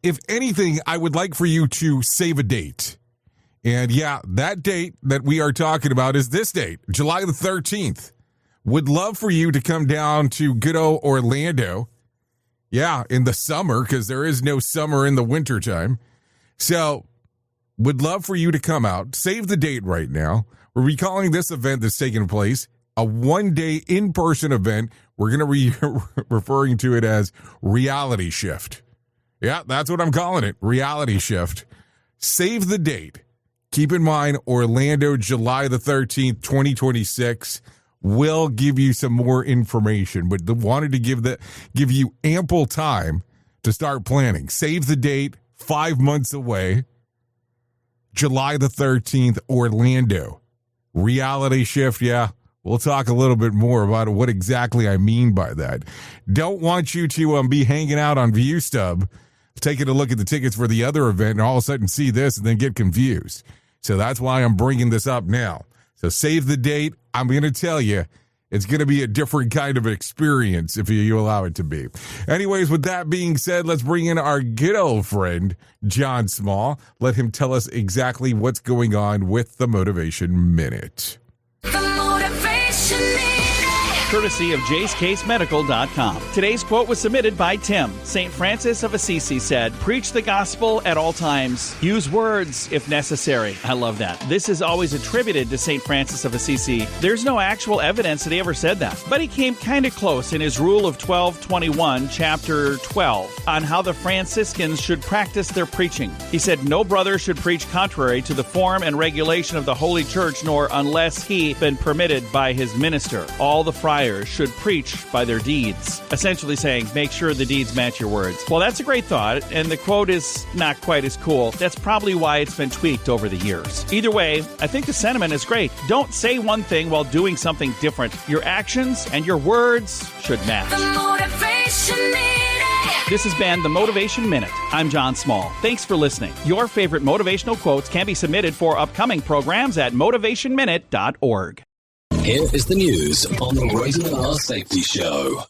Speaker 4: If anything, I would like for you to save a date. And yeah, that date that we are talking about is this date, July the 13th. Would love for you to come down to good old Orlando. Yeah, in the summer, because there is no summer in the wintertime. So would love for you to come out. Save the date right now. We're recalling this event that's taking place, a one-day in-person event. We're going to be referring to it as Reality Shift. Yeah, that's what I'm calling it, Reality Shift. Save the date. Keep in mind, Orlando, July the 13th, 2026. We'll give you some more information, but wanted to give you ample time to start planning. Save the date, 5 months away. July the 13th, Orlando. Reality Shift, yeah. We'll talk a little bit more about what exactly I mean by that. Don't want you to be hanging out on ViewStub, taking a look at the tickets for the other event, and all of a sudden see this and then get confused. So that's why I'm bringing this up now. So save the date. I'm going to tell you, it's going to be a different kind of experience if you allow it to be. Anyways, with that being said, let's bring in our good old friend, John Small. Let him tell us exactly what's going on with the Motivation Minute.
Speaker 15: Courtesy of JaceCaseMedical.com. Today's quote was submitted by Tim. St. Francis of Assisi said, "Preach the gospel at all times. Use words if necessary." I love that. This is always attributed to St. Francis of Assisi. There's no actual evidence that he ever said that. But he came kind of close in his Rule of 1221, chapter 12, on how the Franciscans should practice their preaching. He said, "No brother should preach contrary to the form and regulation of the Holy Church, nor unless he been permitted by his minister. All the friars should preach by their deeds." Essentially saying, make sure the deeds match your words. Well, that's a great thought, and the quote is not quite as cool. That's probably why it's been tweaked over the years. Either way, I think the sentiment is great. Don't say one thing while doing something different. Your actions and your words should match. The Motivation Minute. This has been the Motivation Minute. I'm John Small. Thanks for listening. Your favorite motivational quotes can be submitted for upcoming programs at motivationminute.org.
Speaker 7: Here is the news on the Rated R Safety Show.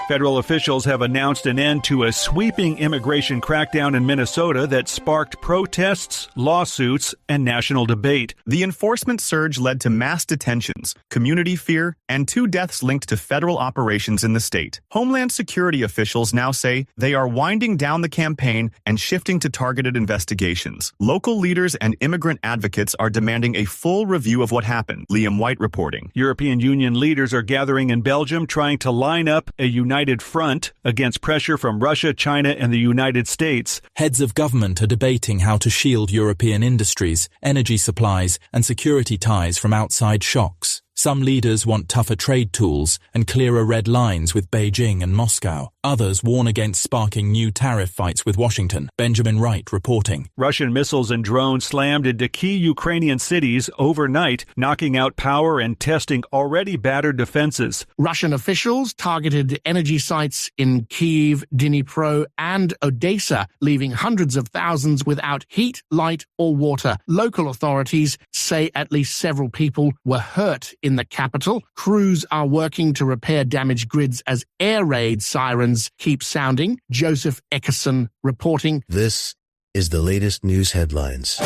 Speaker 16: Federal officials have announced an end to a sweeping immigration crackdown in Minnesota that sparked protests, lawsuits, and national debate.
Speaker 17: The enforcement surge led to mass detentions, community fear, and 2 deaths linked to federal operations in the state. Homeland Security officials now say they are winding down the campaign and shifting to targeted investigations. Local leaders and immigrant advocates are demanding a full review of what happened. Liam White reporting.
Speaker 16: European Union leaders are gathering in Belgium trying to line up a united front against pressure from Russia, China, and the United States.
Speaker 18: Heads of government are debating how to shield European industries, energy supplies, and security ties from outside shocks. Some leaders want tougher trade tools and clearer red lines with Beijing and Moscow. Others warn against sparking new tariff fights with Washington. Benjamin Wright reporting.
Speaker 16: Russian missiles and drones slammed into key Ukrainian cities overnight, knocking out power and testing already battered defenses.
Speaker 25: Russian officials targeted energy sites in Kyiv, Dnipro, and Odessa, leaving hundreds of thousands without heat, light, or water. Local authorities say at least several people were hurt in the capital. Crews are working to repair damaged grids as air raid sirens keep sounding. Joseph Eckerson reporting.
Speaker 26: This is the latest news headlines.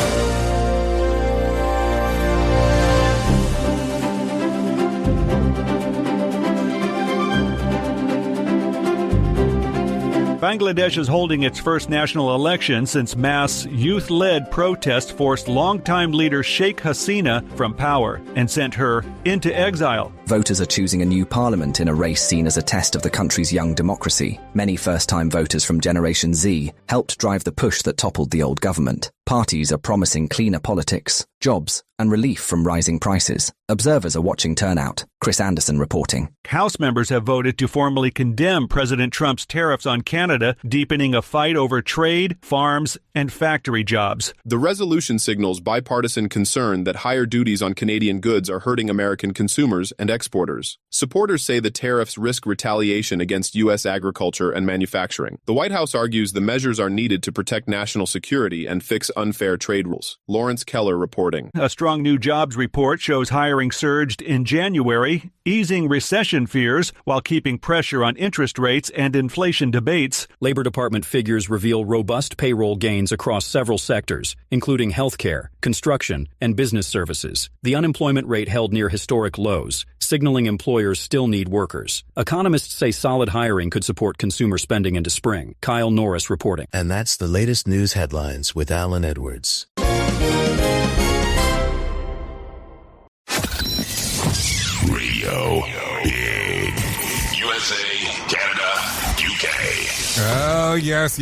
Speaker 16: Bangladesh is holding its first national election since mass youth-led protests forced longtime leader Sheikh Hasina from power and sent her into exile.
Speaker 27: Voters are choosing a new parliament in a race seen as a test of the country's young democracy. Many first-time voters from Generation Z helped drive the push that toppled the old government. Parties are promising cleaner politics, jobs, and relief from rising prices. Observers are watching turnout. Chris Anderson reporting.
Speaker 16: House members have voted to formally condemn President Trump's tariffs on Canada, deepening a fight over trade, farms, and factory jobs.
Speaker 28: The resolution signals bipartisan concern that higher duties on Canadian goods are hurting American consumers and exporters. Supporters say the tariffs risk retaliation against U.S. agriculture and manufacturing. The White House argues the measures are needed to protect national security and fix unfair trade rules. Lawrence Keller reporting.
Speaker 16: A strong new jobs report shows hiring surged in January, easing recession fears while keeping pressure on interest rates and inflation debates.
Speaker 29: Labor Department figures reveal robust payroll gains across several sectors, including healthcare, construction, and business services. The unemployment rate held near historic lows. signaling employers still need workers. Economists say solid hiring could support consumer spending into spring. Kyle Norris reporting.
Speaker 26: And that's the latest news headlines with Alan Edwards.
Speaker 12: Radio Big. USA, Canada, UK.
Speaker 4: Oh, yes.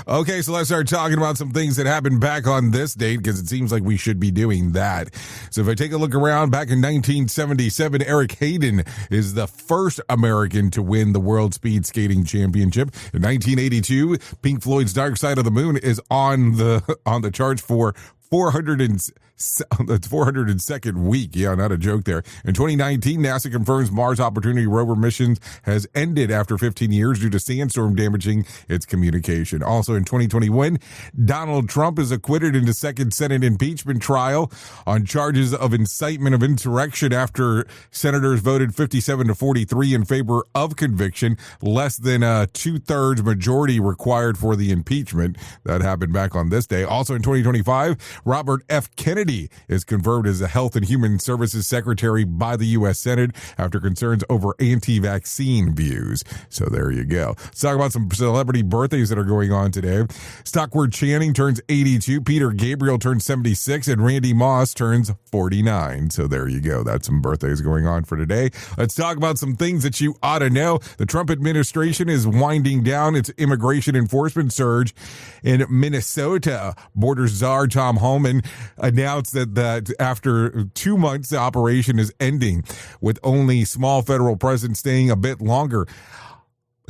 Speaker 4: Okay, so let's start talking about some things that happened back on this date, because it seems like we should be doing that. So if I take a look around, back in 1977, Eric Hayden is the first American to win the World Speed Skating Championship. In 1982, Pink Floyd's Dark Side of the Moon is on the charts for 402nd week. Yeah, not a joke there. In 2019, NASA confirms Mars Opportunity rover missions has ended after 15 years due to sandstorm damaging its communication. Also in 2021, Donald Trump is acquitted in the second Senate impeachment trial on charges of incitement of insurrection after senators voted 57-43 in favor of conviction, less than a 2/3 majority required for the impeachment. That happened back on this day. Also in 2025, Robert F. Kennedy is confirmed as the Health and Human Services Secretary by the U.S. Senate after concerns over anti-vaccine views. So there you go. Let's talk about some celebrity birthdays that are going on today. Stockward Channing turns 82, Peter Gabriel turns 76, and Randy Moss turns 49. So there you go. That's some birthdays going on for today. Let's talk about some things that you ought to know. The Trump administration is winding down its immigration enforcement surge in Minnesota. Border czar Tom Homan announced that after 2 months, the operation is ending, with only small federal presence staying a bit longer.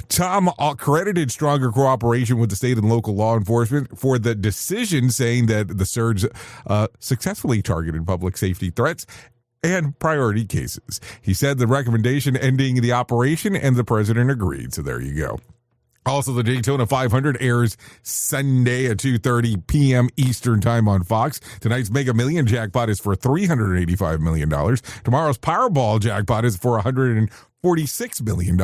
Speaker 4: Tom credited stronger cooperation with the state and local law enforcement for the decision, saying that the surge successfully targeted public safety threats and priority cases. He said the recommendation ending the operation, and the president agreed. So there you go. Also, the Daytona 500 airs Sunday at 2:30 p.m. Eastern Time on Fox. Tonight's Mega Million jackpot is for $385 million. Tomorrow's Powerball jackpot is for $146 million.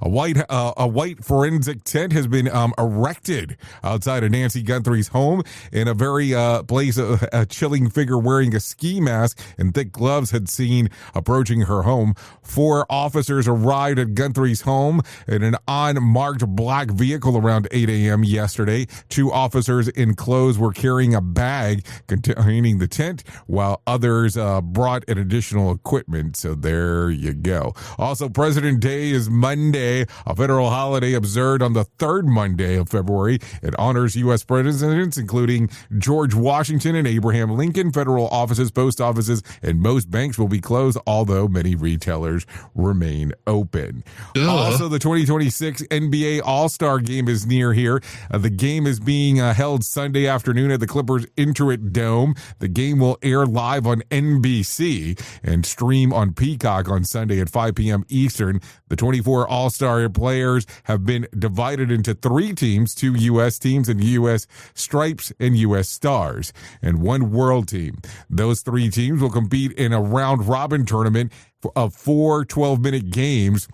Speaker 4: A white forensic tent has been erected outside of Nancy Guthrie's home in a very place. A chilling figure wearing a ski mask and thick gloves had seen approaching her home. 4 officers arrived at Guthrie's home in an unmarked black vehicle around 8 a.m. yesterday. 2 officers in clothes were carrying a bag containing the tent, while others brought an additional equipment. So there you go. Also, President Day is Monday, a federal holiday observed on the 3rd Monday of February. It honors U.S. presidents, including George Washington and Abraham Lincoln. Federal offices, post offices, and most banks will be closed, although many retailers remain open. Also, the 2026 NBA All-Star Game is near here. The game is being held Sunday afternoon at the Clippers Intuit Dome. The game will air live on NBC and stream on Peacock on Sunday at 5 p.m. Eastern. The 24 All-Star players have been divided into 3 teams, 2 U.S. teams and U.S. Stripes and U.S. Stars, and 1 World team. Those 3 teams will compete in a round-robin tournament of 4 12-minute games,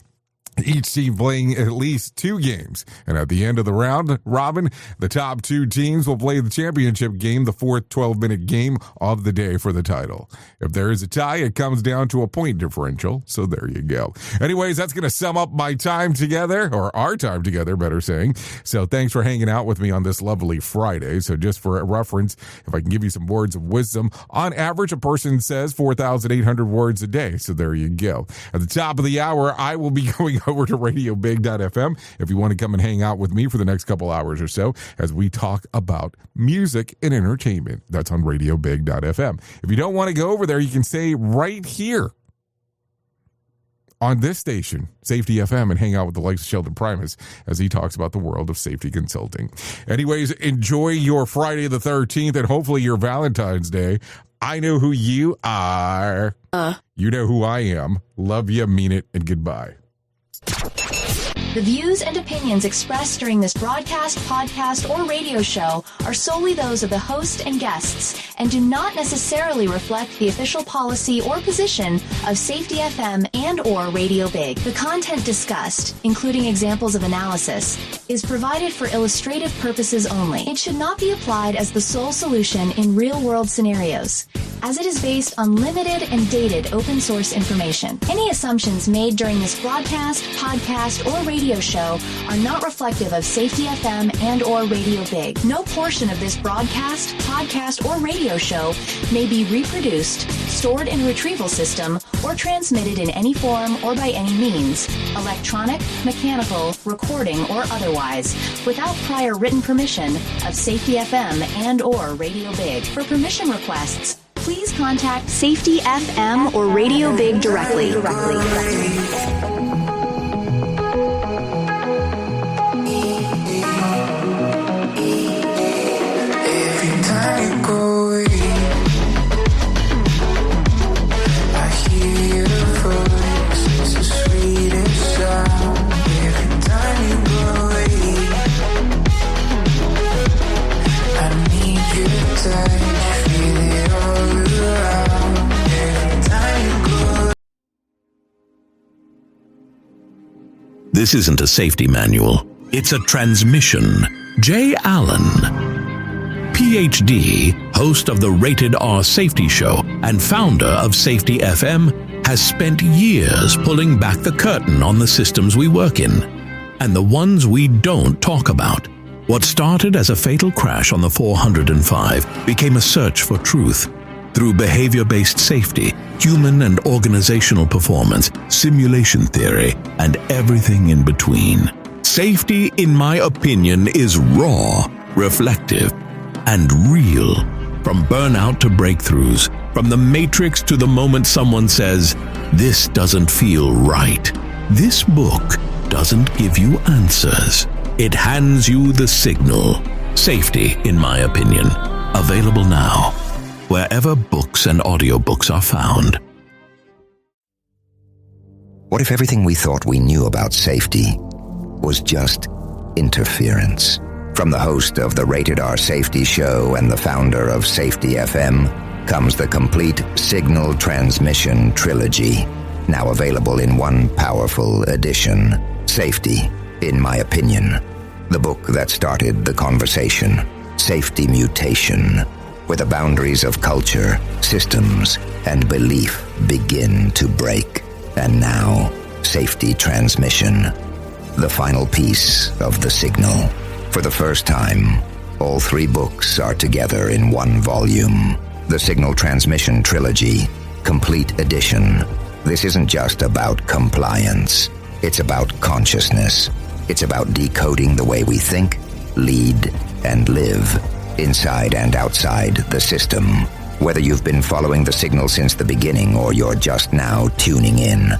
Speaker 4: each team playing at least 2 games. And at the end of the round robin, the top 2 teams will play the championship game, the 4th 12-minute game of the day for the title. If there is a tie, it comes down to a point differential. So there you go. Anyways, that's going to sum up my time together, or our time together, better saying. So thanks for hanging out with me on this lovely Friday. So just for a reference, if I can give you some words of wisdom, on average, a person says 4,800 words a day. So there you go. At the top of the hour, I will be going over to radiobig.fm if you want to come and hang out with me for the next couple hours or so as we talk about music and entertainment. That's on radiobig.fm. If you don't want to go over there, you can stay right here on this station, Safety FM, and hang out with the likes of Sheldon Primus as he talks about the world of safety consulting. Anyways, enjoy your Friday the 13th and hopefully your Valentine's Day. I know who you are. You know who I am. Love you, mean it, and goodbye.
Speaker 2: The views and opinions expressed during this broadcast, podcast, or radio show are solely those of the host and guests and do not necessarily reflect the official policy or position of Safety FM and or Radio Big. The content discussed, including examples of analysis, is provided for illustrative purposes only. It should not be applied as the sole solution in real-world scenarios, as it is based on limited and dated open source information. Any assumptions made during this broadcast, podcast, or radio show are not reflective of Safety FM and or Radio Big. No portion of this broadcast, podcast, or radio show may be reproduced, stored in a retrieval system, or transmitted in any form or by any means, electronic, mechanical, recording, or otherwise, without prior written permission of Safety FM and or Radio Big. For permission requests, please contact Safety FM or Radio Big directly.
Speaker 13: Every time you go away, I hear your voice, it's the sweetest sound. Every time you go away, I need your touch, feel it all around. Every time you go.
Speaker 5: This isn't a safety manual. It's a transmission. Jay Allen, PhD, host of the Rated R Safety Show and founder of Safety FM, has spent years pulling back the curtain on the systems we work in and the ones we don't talk about. What started as a fatal crash on the 405 became a search for truth through behavior-based safety, human and organizational performance, simulation theory, and everything in between. Safety, in my opinion, is raw, reflective, and real. From burnout to breakthroughs, from the matrix to the moment someone says, "This doesn't feel right." This book doesn't give you answers. It hands you the signal. Safety, in my opinion. Available now, wherever books and audiobooks are found.
Speaker 8: What if everything we thought we knew about safety was just interference? From the host of the Rated R Safety Show and the founder of Safety FM comes the complete signal transmission trilogy, now available in one powerful edition. Safety, in my opinion. The book that started the conversation. Safety Mutation, where the boundaries of culture, systems, and belief begin to break. And now, Safety Transmission, the final piece of the signal. For the first time, all three books are together in one volume. The Signal Transmission Trilogy, Complete Edition. This isn't just about compliance. It's about consciousness. It's about decoding the way we think, lead, and live, inside and outside the system. Whether you've been following the signal since the beginning or you're just now tuning in,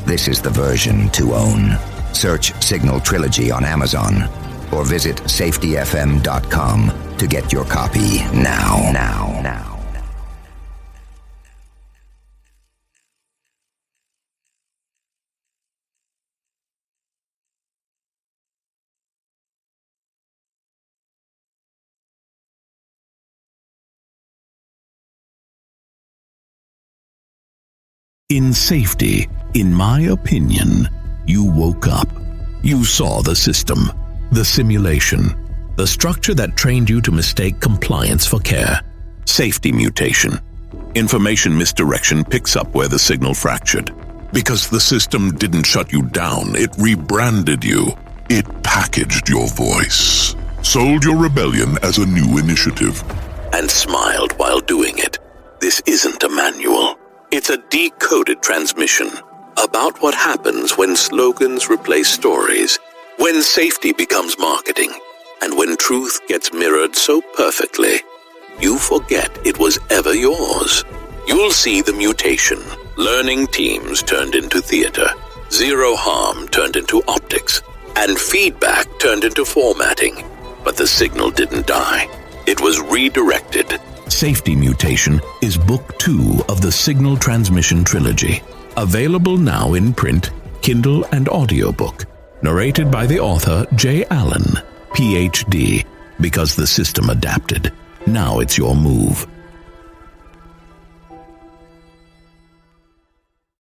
Speaker 8: this is the version to own. Search Signal Trilogy on Amazon or visit safetyfm.com to get your copy now.
Speaker 5: In safety, in my opinion, you woke up. You saw the system, the simulation, the structure that trained you to mistake compliance for care. Safety mutation. Information misdirection picks up where the signal fractured. Because the system didn't shut you down, it rebranded you. It packaged your voice, sold your rebellion as a new initiative, and smiled while doing it. This isn't a manual. It's a decoded transmission about what happens when slogans replace stories, when safety becomes marketing, and when truth gets mirrored so perfectly, you forget it was ever yours. You'll see the mutation. Learning teams turned into theater, zero harm turned into optics, and feedback turned into formatting. But the signal didn't die. It was redirected. Safety Mutation is Book 2 of the Signal Transmission Trilogy. Available now in print, Kindle, and audiobook. Narrated by the author J. Allen, Ph.D. Because the system adapted. Now it's your move.